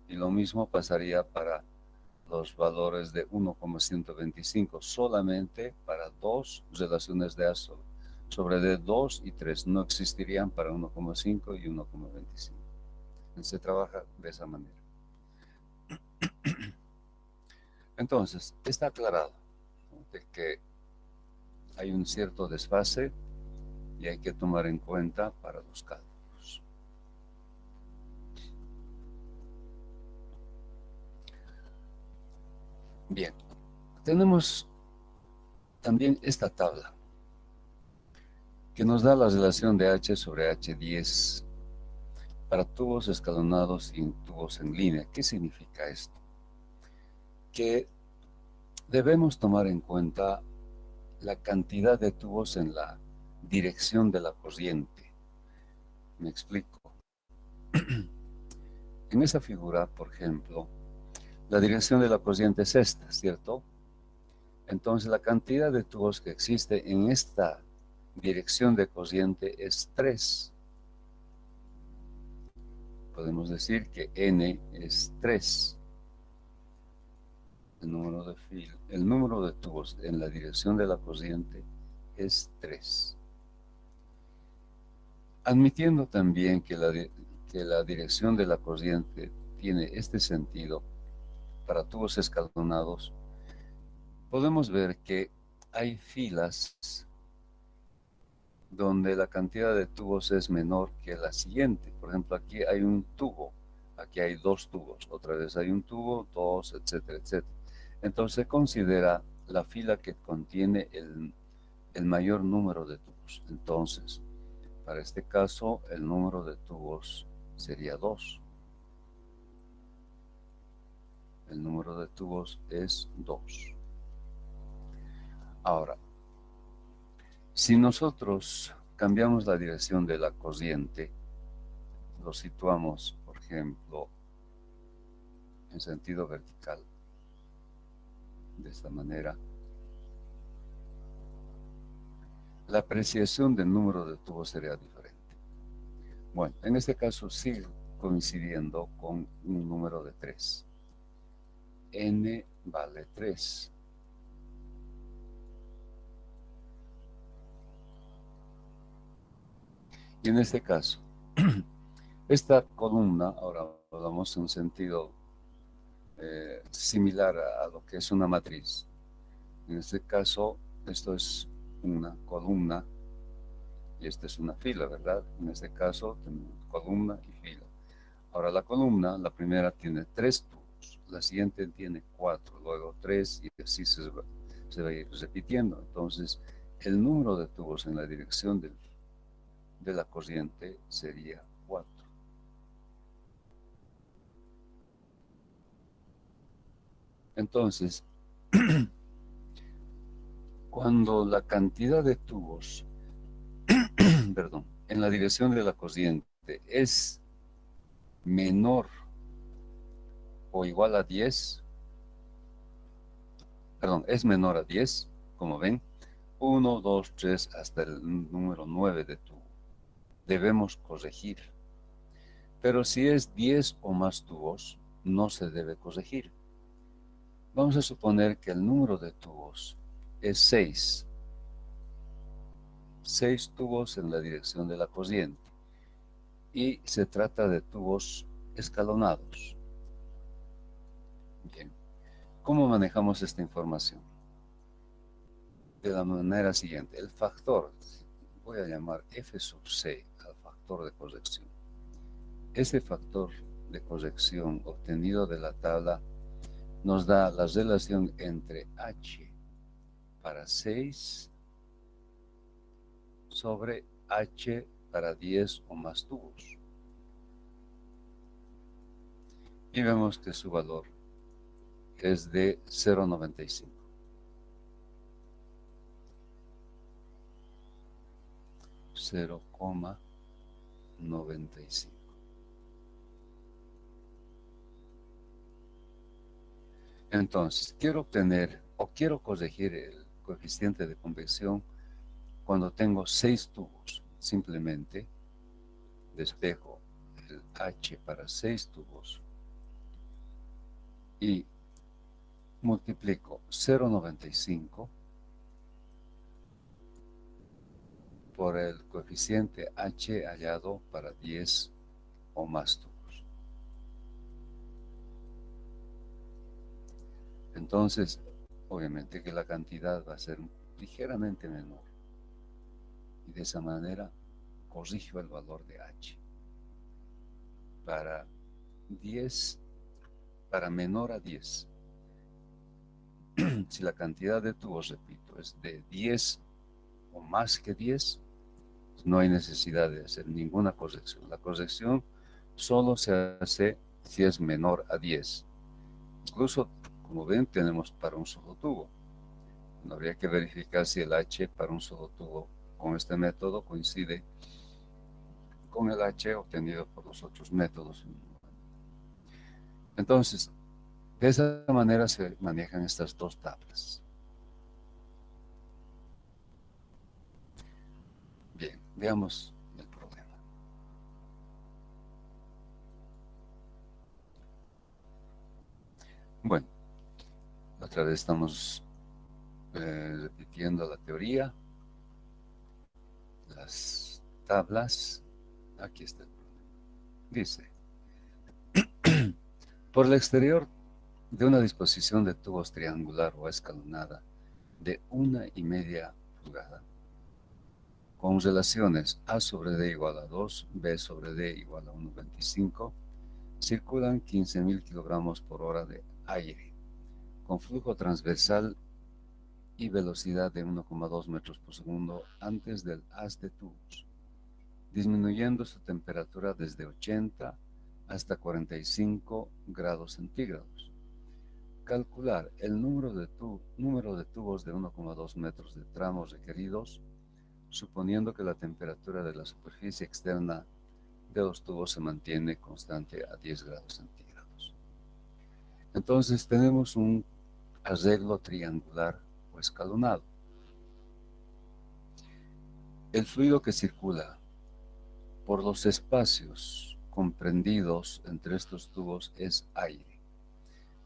Y lo mismo pasaría para los valores de 1,125, solamente para dos relaciones de A sobre D, 2 y 3, no existirían para 1,5 y 1,25. Se trabaja de esa manera. Entonces, está aclarado, ¿no?, de que hay un cierto desfase y hay que tomar en cuenta para los cálculos. Bien, tenemos también esta tabla que nos da la relación de H sobre H10 para tubos escalonados y tubos en línea. ¿Qué significa esto? Que debemos tomar en cuenta la cantidad de tubos en la dirección de la corriente. Me explico. En esa figura, por ejemplo, la dirección de la corriente es esta, ¿cierto? Entonces la cantidad de tubos que existe en esta dirección de corriente es 3. Podemos decir que N es 3. El número de tubos en la dirección de la corriente es 3. Admitiendo también que la dirección de la corriente tiene este sentido para tubos escalonados, podemos ver que hay filas donde la cantidad de tubos es menor que la siguiente. Por ejemplo, aquí hay un tubo, aquí hay 2 tubos, otra vez hay un tubo, 2, etcétera, etcétera. Entonces se considera la fila que contiene el mayor número de tubos. Entonces, para este caso, el número de tubos sería 2. El número de tubos es 2. Ahora, si nosotros cambiamos la dirección de la corriente, lo situamos, por ejemplo, en sentido vertical, de esta manera, la apreciación del número de tubos sería diferente. Bueno, en este caso sigue coincidiendo con un número de 3. N vale 3. Y en este caso, esta columna, ahora hablamos en un sentido similar a lo que es una matriz. En este caso, esto es una columna y esta es una fila, ¿verdad? En este caso, tenemos columna y fila. Ahora la columna, la primera tiene 3 tubos, la siguiente tiene 4, luego 3 y así se va a ir repitiendo. Entonces, el número de tubos en la dirección de la corriente sería 4. Entonces, cuando la cantidad de tubos, perdón, en la dirección de la corriente es menor o igual a 10, perdón, es menor a 10, como ven, 1, 2, 3, hasta el número 9 de tubo, debemos corregir. Pero si es 10 o más tubos, no se debe corregir. Vamos a suponer que el número de tubos es 6. 6 tubos en la dirección de la corriente. Y se trata de tubos escalonados. Bien. ¿Cómo manejamos esta información? De la manera siguiente. El factor, voy a llamar F sub C al factor de corrección. Este factor de corrección obtenido de la tabla nos da la relación entre H para 6 sobre H para 10 o más tubos. Y vemos que su valor es de 0,95. 0,95. Entonces, quiero obtener o quiero corregir el coeficiente de convección cuando tengo 6 tubos. Simplemente despejo el H para 6 tubos y multiplico 0,95 por el coeficiente H hallado para 10 o más tubos. Entonces, obviamente que la cantidad va a ser ligeramente menor. Y de esa manera corrijo el valor de H. Para 10, para menor a 10. Si la cantidad de tubos, repito, es de 10 o más que 10, no hay necesidad de hacer ninguna corrección. La corrección solo se hace si es menor a 10. Incluso, como ven, tenemos para un solo tubo. No habría que verificar si el H para un solo tubo con este método coincide con el H obtenido por los otros métodos. Entonces, de esa manera se manejan estas dos tablas. Bien, veamos el problema. Bueno, otra vez estamos repitiendo la teoría, las tablas. Aquí está el problema. Dice, por el exterior de una disposición de tubos triangular o escalonada de 1,5 pulgada, con relaciones A sobre D igual a 2, B sobre D igual a 1,25, circulan 15.000 kilogramos por hora de aire, con flujo transversal y velocidad de 1,2 metros por segundo antes del haz de tubos, disminuyendo su temperatura desde 80 hasta 45 grados centígrados. Calcular el número de tubos de 1,2 metros de tramos requeridos, suponiendo que la temperatura de la superficie externa de los tubos se mantiene constante a 10 grados centígrados. Entonces tenemos un arreglo triangular o escalonado. El fluido que circula por los espacios comprendidos entre estos tubos es aire.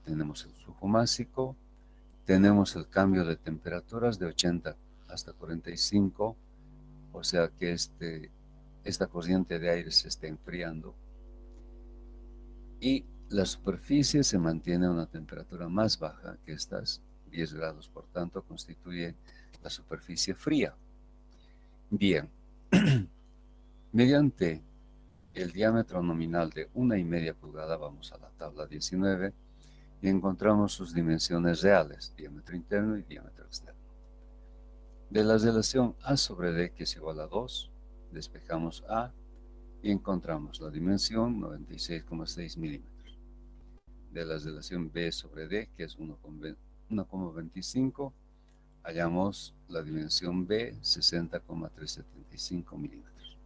Tenemos el flujo másico, tenemos el cambio de temperaturas de 80 hasta 45, o sea que esta corriente de aire se está enfriando y la superficie se mantiene a una temperatura más baja que estas 10 grados, por tanto constituye la superficie fría. Bien, mediante el diámetro nominal de 1,5 pulgada, vamos a la tabla 19, y encontramos sus dimensiones reales, diámetro interno y diámetro externo. De la relación A sobre D, que es igual a 2, Despejamos A y encontramos la dimensión 96,6 milímetros. De la relación B sobre D, que es 1,25, hallamos la dimensión B 60,375 milímetros.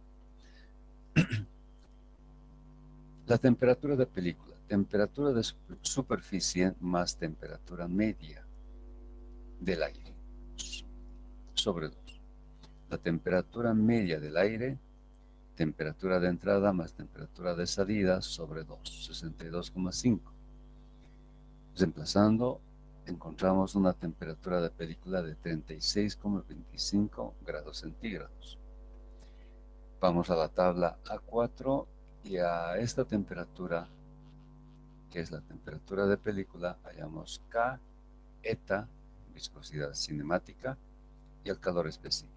La temperatura de película, temperatura de superficie más temperatura media del aire, sobre 2. La temperatura media del aire, temperatura de entrada más temperatura de salida sobre 2, 62,5. Reemplazando, encontramos una temperatura de película de 36,25 grados centígrados. Vamos a la tabla A4 y a esta temperatura, que es la temperatura de película, hallamos K, eta, viscosidad cinemática, y el calor específico.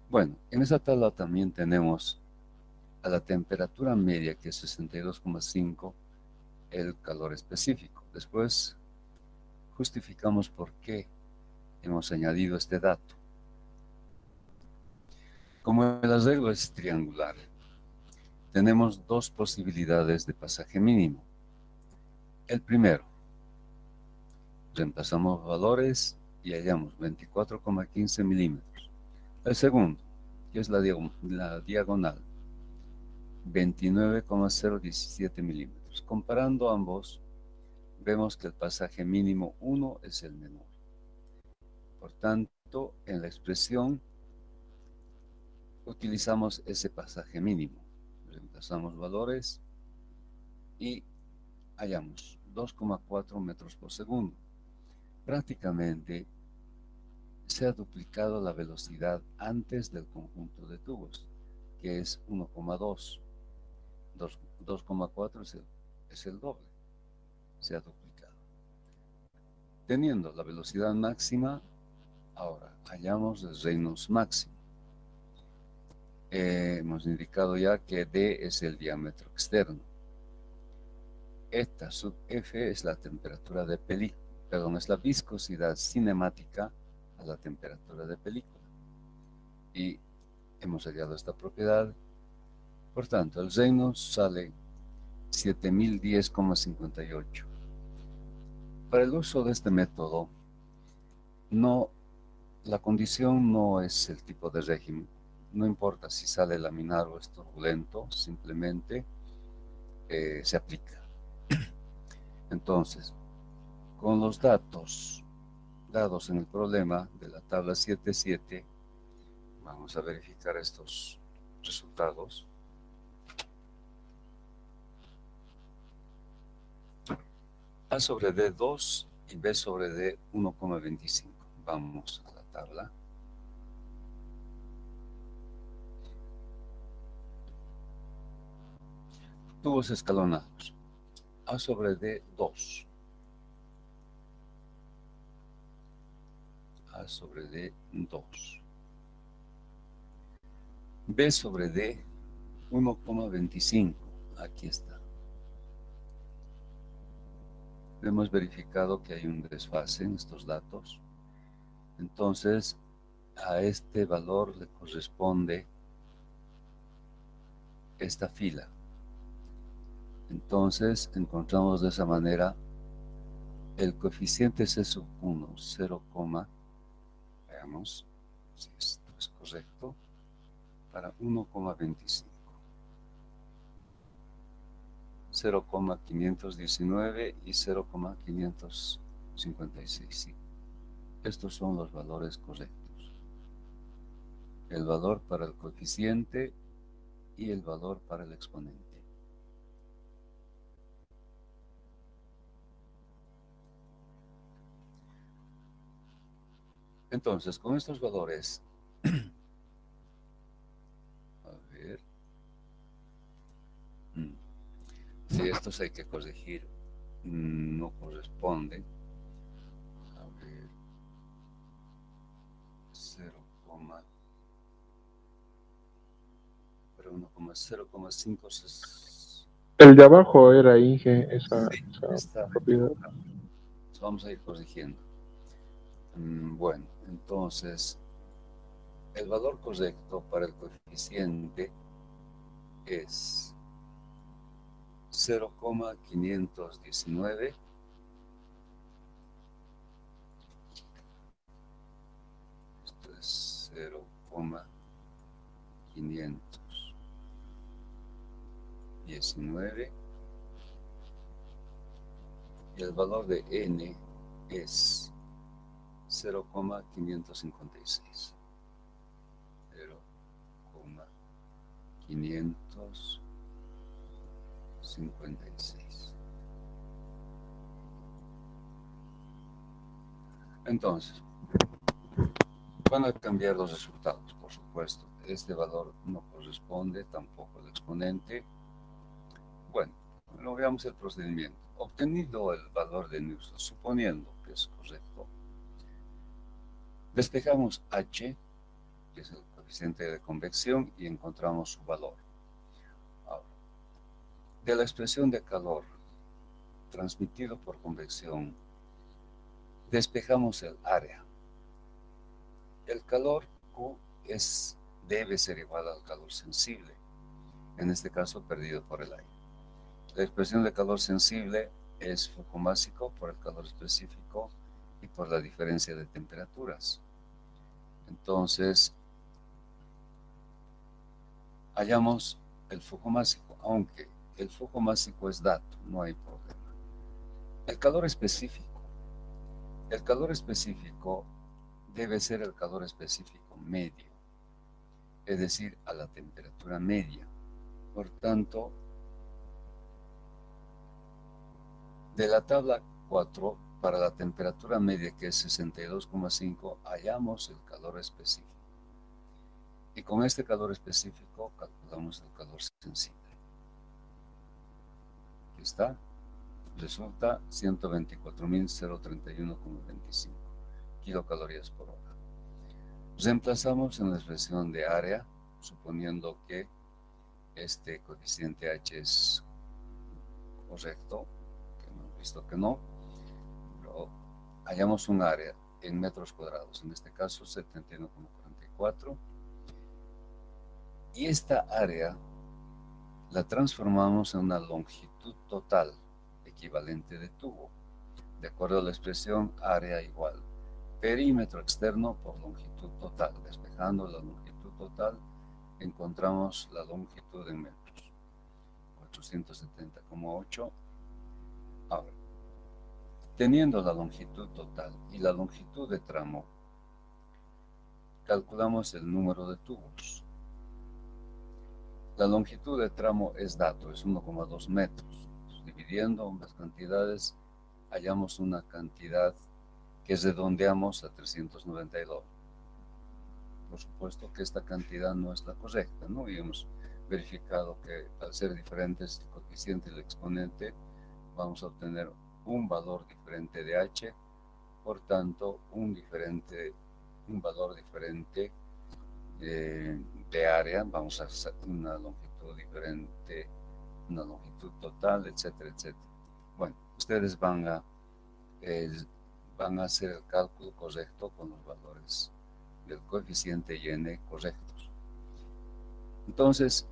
Bueno, en esa tabla también tenemos a la temperatura media, que es 62,5, el calor específico. Después justificamos por qué hemos añadido este dato. Como el arreglo es triangular, tenemos dos posibilidades de pasaje mínimo. El primero, reemplazamos valores y hallamos 24,15 milímetros. El segundo, que es la diagonal, 29,017 milímetros. Comparando ambos, vemos que el pasaje mínimo 1 es el menor. Por tanto, en la expresión utilizamos ese pasaje mínimo. Reemplazamos valores y hallamos 2,4 metros por segundo. Prácticamente se ha duplicado la velocidad antes del conjunto de tubos, que es 1,2. 2,4 es el doble. Se ha duplicado. Teniendo la velocidad máxima, ahora hallamos el Reynolds máximo. Hemos indicado ya que D es el diámetro externo. Eta sub F es la temperatura de película, es la viscosidad cinemática a la temperatura de película. Y hemos hallado esta propiedad. Por tanto, el Reynolds sale 7010,58. Para el uso de este método, la condición no es el tipo de régimen. No importa si sale laminar o es turbulento, simplemente se aplica. Entonces, con los datos dados en el problema de la tabla 7.7, vamos a verificar estos resultados. A sobre D 2 y B sobre D 1,25. Vamos a la tabla. Tubos escalonados. A sobre D 2. A sobre D 2. B sobre D 1,25. Aquí está. Hemos verificado que hay un desfase en estos datos. Entonces, a este valor le corresponde esta fila. Entonces, encontramos de esa manera el coeficiente C sub 1, 0, veamos si esto es correcto, para 1,25. 0,519 y 0,556. Sí. Estos son los valores correctos. El valor para el coeficiente y el valor para el exponente. Entonces, con estos valores, a ver, si estos hay que corregir, no corresponde. A ver, 0,5. El de abajo era Inge, esa Está propiedad. Vamos a ir corrigiendo. Bueno, entonces el valor correcto para el coeficiente es 0,519. Esto es 0,519. Y el valor de n es 0,556. 0,556. Entonces, van a cambiar los resultados, por supuesto. Este valor no corresponde tampoco al exponente. Bueno, lo veamos el procedimiento. Obtenido el valor de Newton, suponiendo que es correcto, despejamos H, que es el coeficiente de convección, y encontramos su valor. Ahora, de la expresión de calor transmitido por convección, despejamos el área. El calor Q debe ser igual al calor sensible, en este caso perdido por el aire. La expresión de calor sensible es flujo másico por el calor específico y por la diferencia de temperaturas. Entonces, hallamos el flujo másico, aunque el flujo másico es dato, no hay problema. El calor específico debe ser el calor específico medio, es decir, a la temperatura media. Por tanto, de la tabla 4, para la temperatura media, que es 62,5, hallamos el calor específico. Y con este calor específico calculamos el calor sensible. Aquí está. Resulta 124.031,25 kilocalorías por hora. Reemplazamos en la expresión de área, suponiendo que este coeficiente H es correcto, que hemos visto que no, pero hallamos un área en metros cuadrados, en este caso 71,44, y esta área la transformamos en una longitud total equivalente de tubo, de acuerdo a la expresión área igual perímetro externo por longitud total. Despejando la longitud total, encontramos la longitud en metros, 470,8. Ahora, teniendo la longitud total y la longitud de tramo, calculamos el número de tubos. La longitud de tramo es dato, es 1,2 metros. Dividiendo ambas cantidades, hallamos una cantidad que redondeamos a 392. Por supuesto que esta cantidad no es la correcta, ¿no? Y hemos verificado que al ser diferentes el coeficiente y el exponente, vamos a obtener un valor diferente de H, por tanto, un valor diferente de área, vamos a hacer una longitud diferente, una longitud total, etcétera, etcétera. Bueno, ustedes van a hacer el cálculo correcto con los valores del coeficiente y n correctos. Entonces,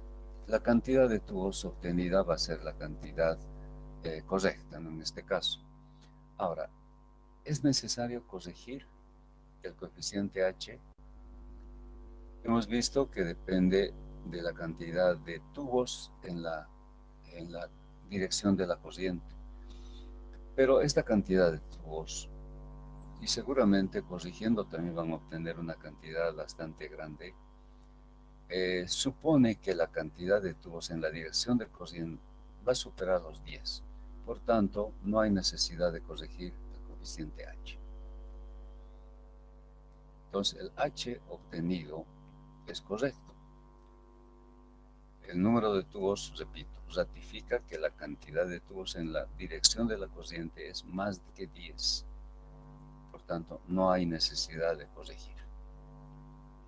la cantidad de tubos obtenida va a ser la cantidad correcta, ¿no? En este caso. Ahora, ¿es necesario corregir el coeficiente H? Hemos visto que depende de la cantidad de tubos en la dirección de la corriente. Pero esta cantidad de tubos, y seguramente corrigiendo también van a obtener una cantidad bastante grande, supone que la cantidad de tubos en la dirección de corriente va a superar los 10. Por tanto, no hay necesidad de corregir el coeficiente H. Entonces, el H obtenido es correcto. El número de tubos, repito, ratifica que la cantidad de tubos en la dirección de la corriente es más que 10. Por tanto, no hay necesidad de corregir.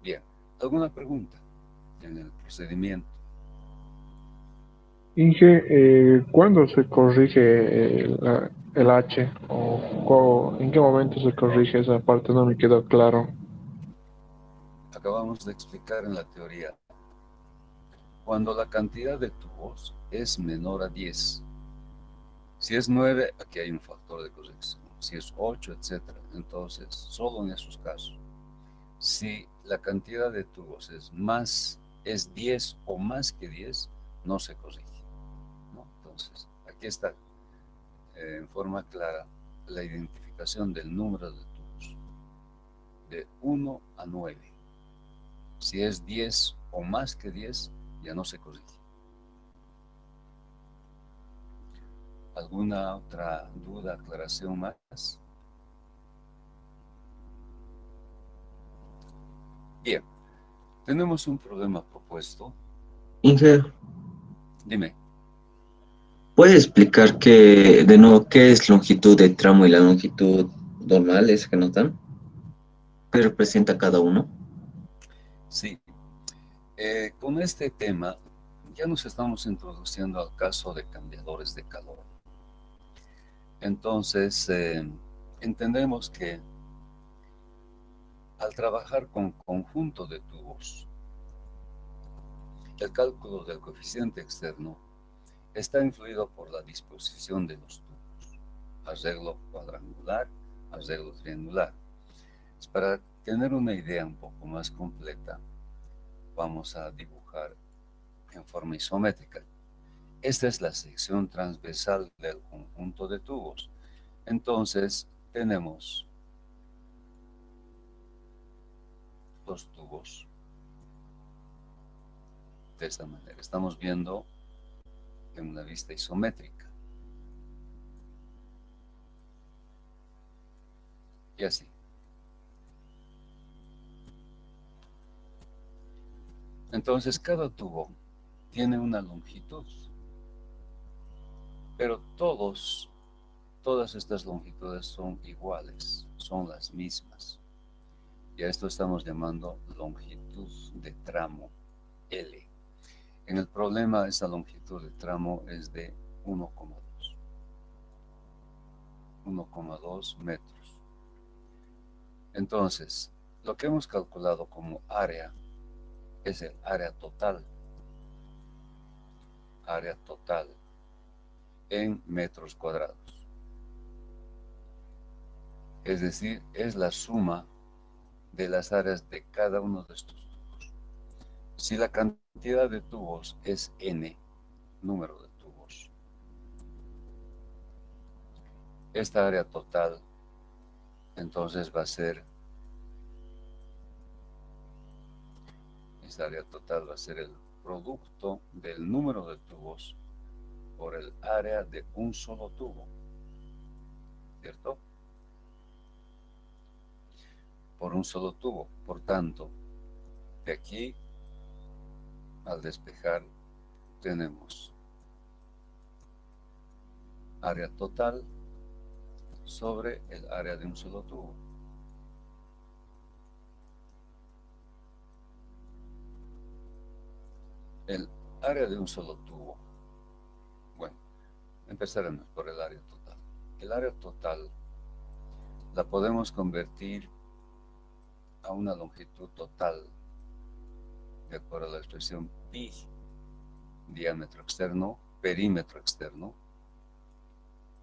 Bien, ¿alguna pregunta en el procedimiento? Inge, ¿cuándo se corrige el H? ¿O en qué momento se corrige esa parte? No me quedó claro. acabamos de explicar en la teoría, cuando la cantidad de tubos es menor a 10. Si es 9, aquí hay un factor de corrección. Si es 8, etcétera. Entonces, solo en esos casos. Si la cantidad de tubos es 10 o más que 10, no se corrige, ¿no? Entonces, aquí está en forma clara la identificación del número de tubos de 1 a 9. Si es 10 o más que 10, ya no se corrige. ¿Alguna otra duda, aclaración más? Bien, tenemos un problema propuesto. Inge, Dime. ¿puedes explicar de nuevo, qué es longitud de tramo y la longitud normal, esa que nos dan? ¿Qué representa cada uno? Sí, con este tema ya nos estamos introduciendo al caso de cambiadores de calor. Entonces, entendemos que al trabajar con conjunto de tubos, el cálculo del coeficiente externo está influido por la disposición de los tubos, arreglo cuadrangular, arreglo triangular. Para tener una idea un poco más completa, vamos a dibujar en forma isométrica. Esta es la sección transversal del conjunto de tubos. Entonces, tenemos los tubos de esta manera. Estamos viendo en una vista isométrica. Y así. Entonces, cada tubo tiene una longitud, pero todas estas longitudes son iguales, son las mismas. Y a esto estamos llamando longitud de tramo L. En el problema, esa longitud de tramo es de 1,2 metros. Entonces, lo que hemos calculado como área es el área total en metros cuadrados. Es decir, es la suma de las áreas de cada uno de estos tubos. Si la cantidad de tubos es n, número de tubos, esta área total entonces va a ser el producto del número de tubos por el área de un solo tubo, ¿cierto? Por un solo tubo. Por tanto, de aquí al despejar tenemos área total sobre el área de un solo tubo. El área de un solo tubo. Bueno, empezaremos por el área total. El área total la podemos convertir a una longitud total de acuerdo a la expresión pi, diámetro externo, perímetro externo,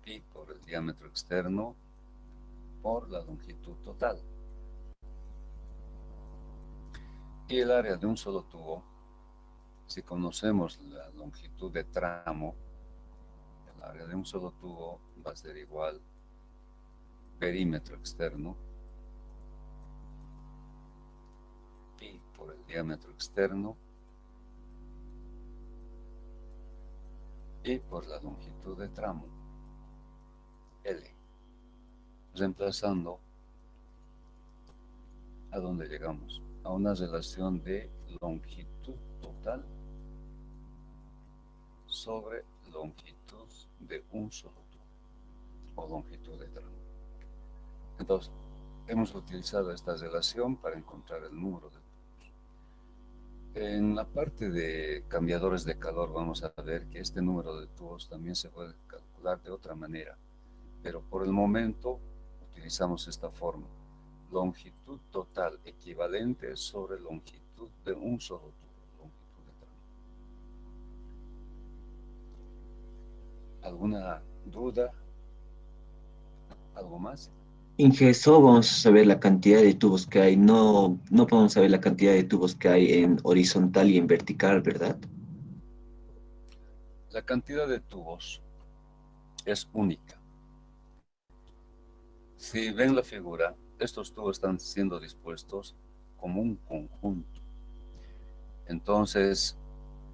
pi por el diámetro externo por la longitud total. Y el área de un solo tubo, si conocemos la longitud de tramo, el área de un solo tubo va a ser igual perímetro externo, pi por el diámetro externo, y por la longitud de tramo, L. Reemplazando, ¿a dónde llegamos? A una relación de longitud total sobre longitud de un solo tubo, o longitud de tramo. Entonces, hemos utilizado esta relación para encontrar el número de tubos. En la parte de cambiadores de calor vamos a ver que este número de tubos también se puede calcular de otra manera, pero por el momento utilizamos esta forma. longitud total equivalente sobre longitud de un solo tubo, longitud de tramo. ¿Alguna duda? ¿Algo más? Inge, solo vamos a saber la cantidad de tubos que hay, no podemos saber la cantidad de tubos que hay en horizontal y en vertical, ¿verdad? La cantidad de tubos es única. Si ven la figura, estos tubos están siendo dispuestos como un conjunto. Entonces,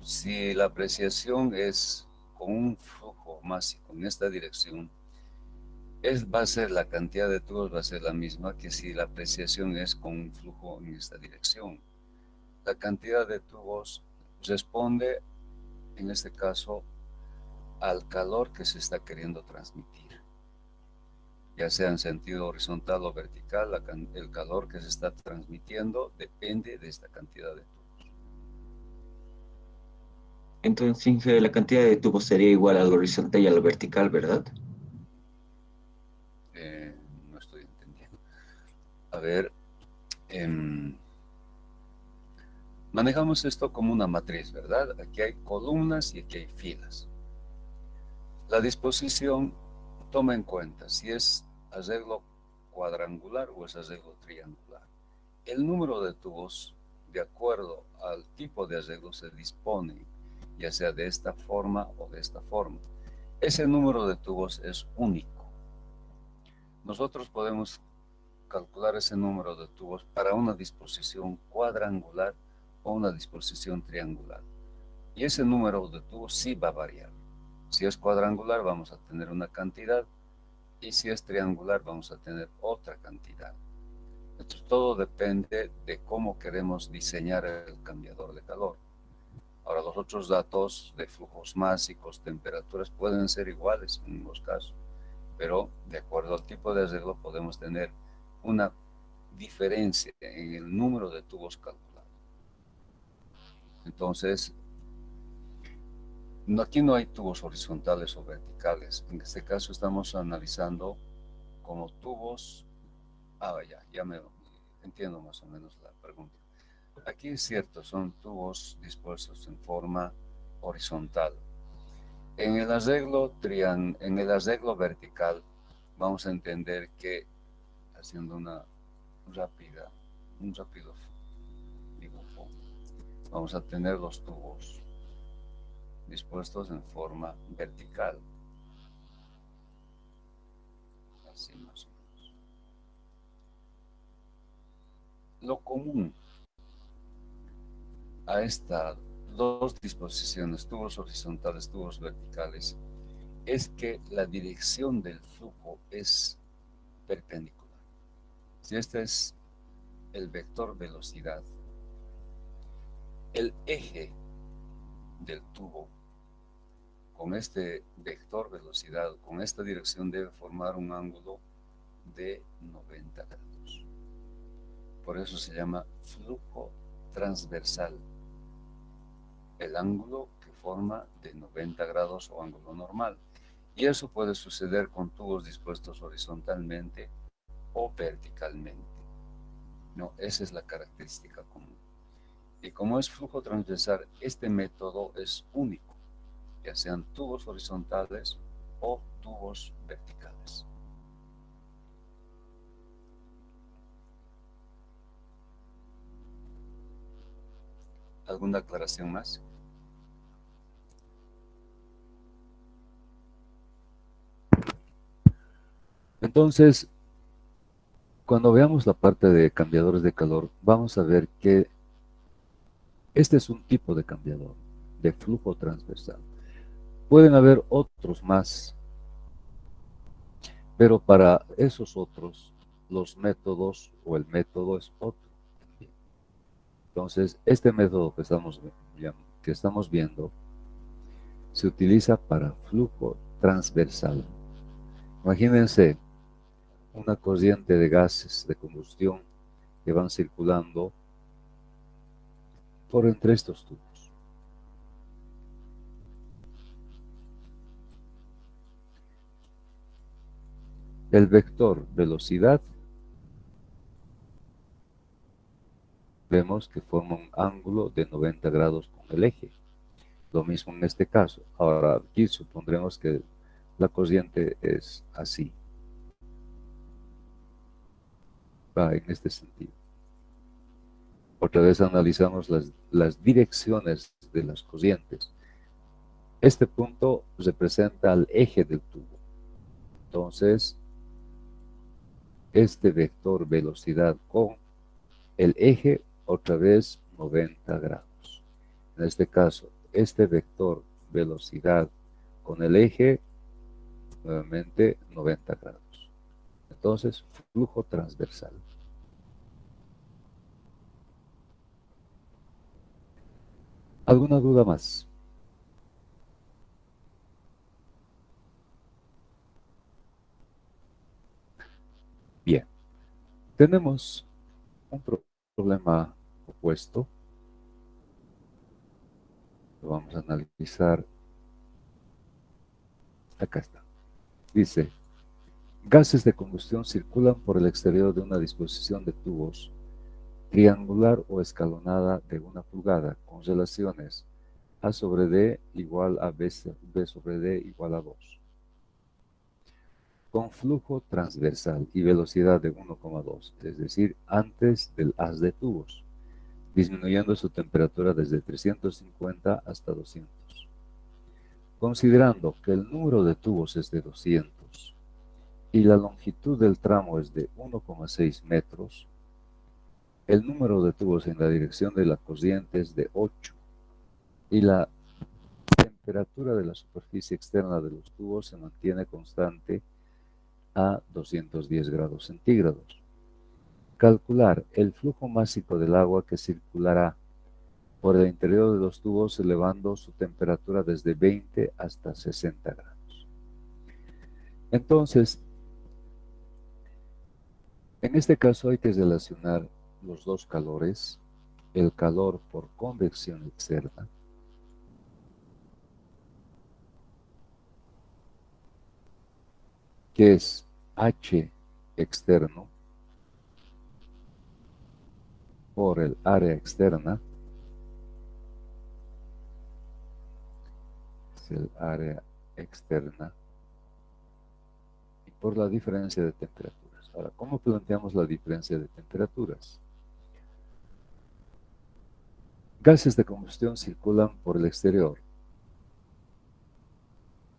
si la apreciación es con un flujo másico en esta dirección, va a ser la cantidad de tubos va a ser la misma que si la apreciación es con un flujo en esta dirección. La cantidad de tubos responde, en este caso, al calor que se está queriendo transmitir. Ya sea en sentido horizontal o vertical, el calor que se está transmitiendo depende de esta cantidad de tubos. Entonces, Inge, la cantidad de tubos sería igual al horizontal y a lo vertical, ¿verdad? No estoy entendiendo. A ver, em, manejamos esto como una matriz, ¿verdad? Aquí hay columnas y aquí hay filas. La disposición toma en cuenta si es arreglo cuadrangular o es arreglo triangular. El número de tubos, de acuerdo al tipo de arreglo, se dispone, ya sea de esta forma o de esta forma. Ese número de tubos es único. Nosotros podemos calcular ese número de tubos para una disposición cuadrangular o una disposición triangular. Y ese número de tubos sí va a variar. Si es cuadrangular vamos a tener una cantidad y si es triangular vamos a tener otra cantidad. Entonces, todo depende de cómo queremos diseñar el cambiador de calor. Ahora, los otros datos de flujos másicos, temperaturas, pueden ser iguales en los casos, pero de acuerdo al tipo de arreglo podemos tener una diferencia en el número de tubos calculados. Entonces, aquí no hay tubos horizontales o verticales. En este caso estamos analizando como tubos. Ya me entiendo más o menos la pregunta. Aquí es cierto, son tubos dispuestos en forma horizontal. En el arreglo vertical, vamos a entender que, haciendo un rápido dibujo, vamos a tener los tubos dispuestos en forma vertical. Así más o menos. Lo común a estas dos disposiciones, tubos horizontales, tubos verticales, es que la dirección del flujo es perpendicular. Si este es el vector velocidad, el eje del tubo con este vector velocidad, con esta dirección, debe formar un ángulo de 90 grados. Por eso se llama flujo transversal, el ángulo que forma de 90 grados o ángulo normal. Y eso puede suceder con tubos dispuestos horizontalmente o verticalmente. No, esa es la característica común. Y como es flujo transversal, este método es único, ya sean tubos horizontales o tubos verticales. ¿Alguna aclaración más? Entonces, cuando veamos la parte de cambiadores de calor, vamos a ver que este es un tipo de cambiador de flujo transversal. Pueden haber otros más, pero para esos otros, los métodos o el método es otro. Entonces, este método que estamos viendo se utiliza para flujo transversal. Imagínense una corriente de gases de combustión que van circulando por entre estos tubos. El vector velocidad vemos que forma un ángulo de 90 grados con el eje. Lo mismo en este caso. Ahora aquí supondremos que la corriente es así. Va en este sentido. Otra vez analizamos las direcciones de las corrientes. Este punto representa el eje del tubo. Entonces, este vector velocidad con el eje, otra vez 90 grados. En este caso, este vector velocidad con el eje, nuevamente 90 grados. Entonces, flujo transversal. ¿Alguna duda más? Bien, tenemos un problema opuesto. Lo vamos a analizar. Acá está. Dice, gases de combustión circulan por el exterior de una disposición de tubos triangular o escalonada de 1 pulgada con relaciones A sobre D igual a B sobre D igual a 2. Con flujo transversal y velocidad de 1,2, es decir, antes del haz de tubos, disminuyendo su temperatura desde 350 hasta 200. Considerando que el número de tubos es de 200 y la longitud del tramo es de 1,6 metros, el número de tubos en la dirección de la corriente es de 8 y la temperatura de la superficie externa de los tubos se mantiene constante a 210 grados centígrados. Calcular el flujo másico del agua que circulará por el interior de los tubos elevando su temperatura desde 20 hasta 60 grados. Entonces, en este caso hay que relacionar los dos calores, el calor por convección externa que es H externo por el área externa, es el área externa, y por la diferencia de temperaturas. Ahora, ¿cómo planteamos la diferencia de temperaturas? Gases de combustión circulan por el exterior.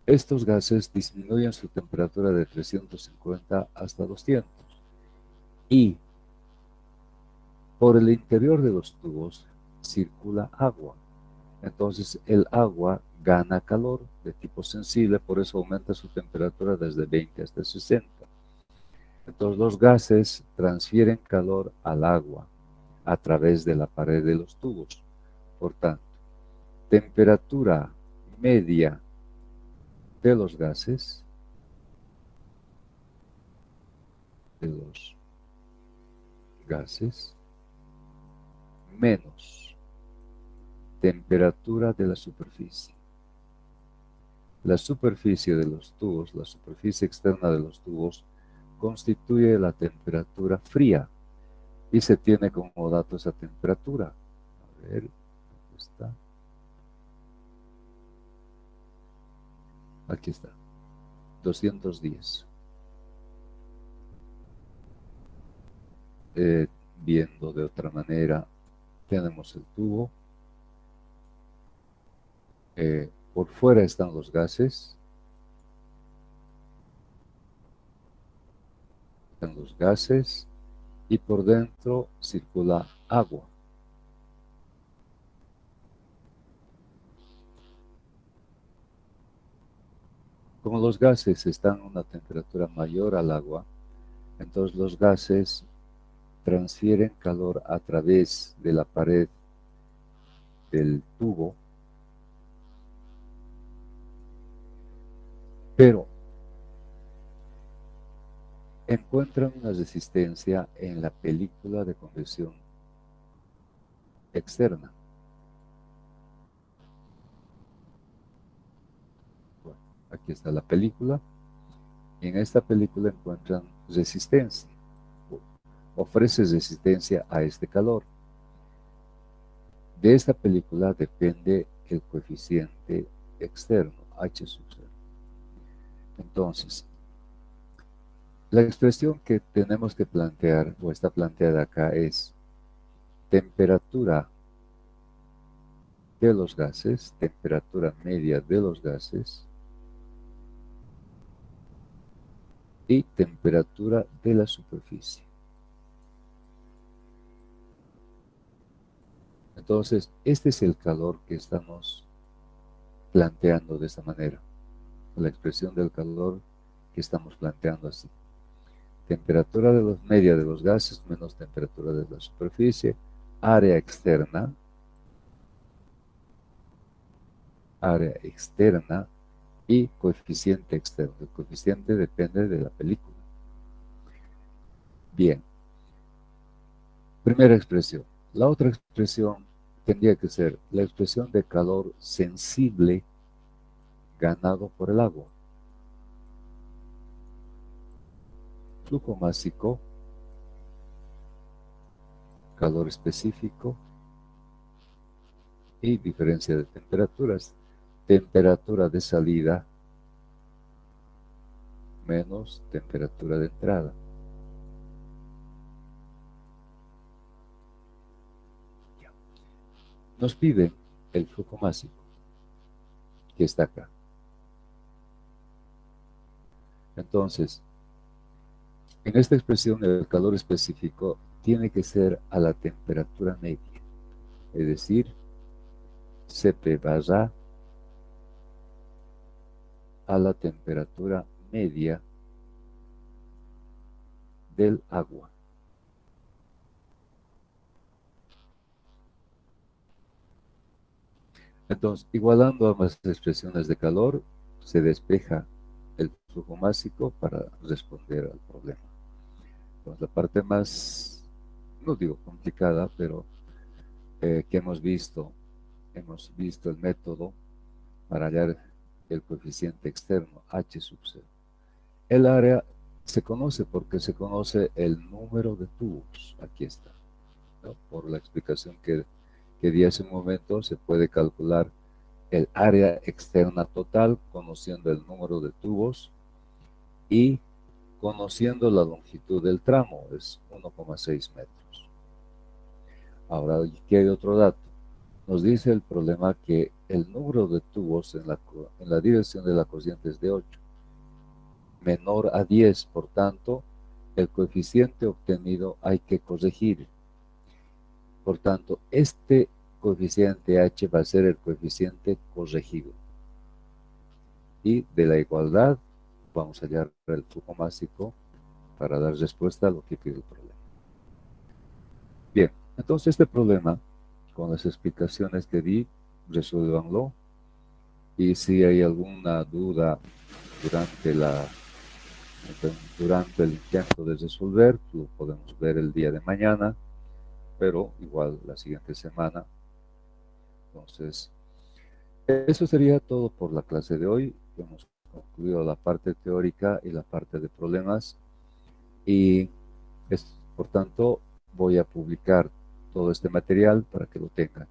Estos gases disminuyen su temperatura de 350 hasta 200 y por el interior de los tubos circula agua. Entonces el agua gana calor de tipo sensible, por eso aumenta su temperatura desde 20 hasta 60. Entonces los gases transfieren calor al agua a través de la pared de los tubos. Por tanto, temperatura media de los gases, menos temperatura de la superficie. La superficie de los tubos, la superficie externa de los tubos, constituye la temperatura fría y se tiene como dato esa temperatura. A ver, ¿dónde está? Aquí está, 210. Viendo de otra manera, tenemos el tubo. Por fuera están los gases. Están los gases y por dentro circula agua. Como los gases están a una temperatura mayor al agua, entonces los gases transfieren calor a través de la pared del tubo, pero encuentran una resistencia en la película de convección externa. Bueno, aquí está la película. Y en esta película encuentran resistencia. Ofrece resistencia a este calor. De esta película depende el coeficiente externo, H sub 0. Entonces, la expresión que tenemos que plantear, o está planteada acá, es temperatura de los gases, temperatura media de los gases, y temperatura de la superficie. Entonces, este es el calor que estamos planteando de esta manera. La expresión del calor que estamos planteando así. Temperatura de los media de los gases menos temperatura de la superficie, área externa y coeficiente externo. El coeficiente depende de la película. Bien. Primera expresión. La otra expresión tendría que ser la expresión de calor sensible ganado por el agua. Flujo másico, calor específico y diferencia de temperaturas. Temperatura de salida menos temperatura de entrada. Nos piden el flujo másico, que está acá. Entonces, en esta expresión el calor específico tiene que ser a la temperatura media, es decir, Cp barra a la temperatura media del agua. Entonces, igualando ambas expresiones de calor, se despeja el flujo másico para responder al problema. Entonces, la parte más, no digo complicada, pero que hemos visto el método para hallar el coeficiente externo, H sub 0. El área se conoce porque se conoce el número de tubos. Aquí está, ¿no? Por la explicación que di hace un momento, se puede calcular el área externa total conociendo el número de tubos y conociendo la longitud del tramo, es 1,6 metros. Ahora, aquí hay otro dato. Nos dice el problema que el número de tubos en la dirección de la cociente es de 8, menor a 10, por tanto, el coeficiente obtenido hay que corregir. Por tanto, este coeficiente H va a ser el coeficiente corregido. Y de la igualdad vamos a hallar el flujo másico para dar respuesta a lo que pide el problema. Bien, entonces este problema, con las explicaciones que di, resuélvanlo. Y si hay alguna duda durante el intento de resolver, lo podemos ver el día de mañana, pero igual la siguiente semana. Entonces, eso sería todo por la clase de hoy. Hemos concluido la parte teórica y la parte de problemas. Y por tanto, voy a publicar todo este material para que lo tengan.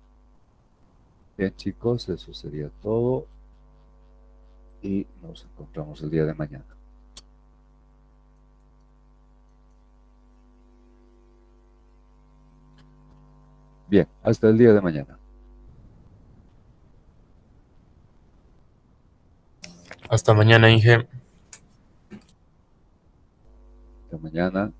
Bien, chicos, eso sería todo. Y nos encontramos el día de mañana. Bien, hasta el día de mañana. Hasta mañana, Inge. Hasta mañana.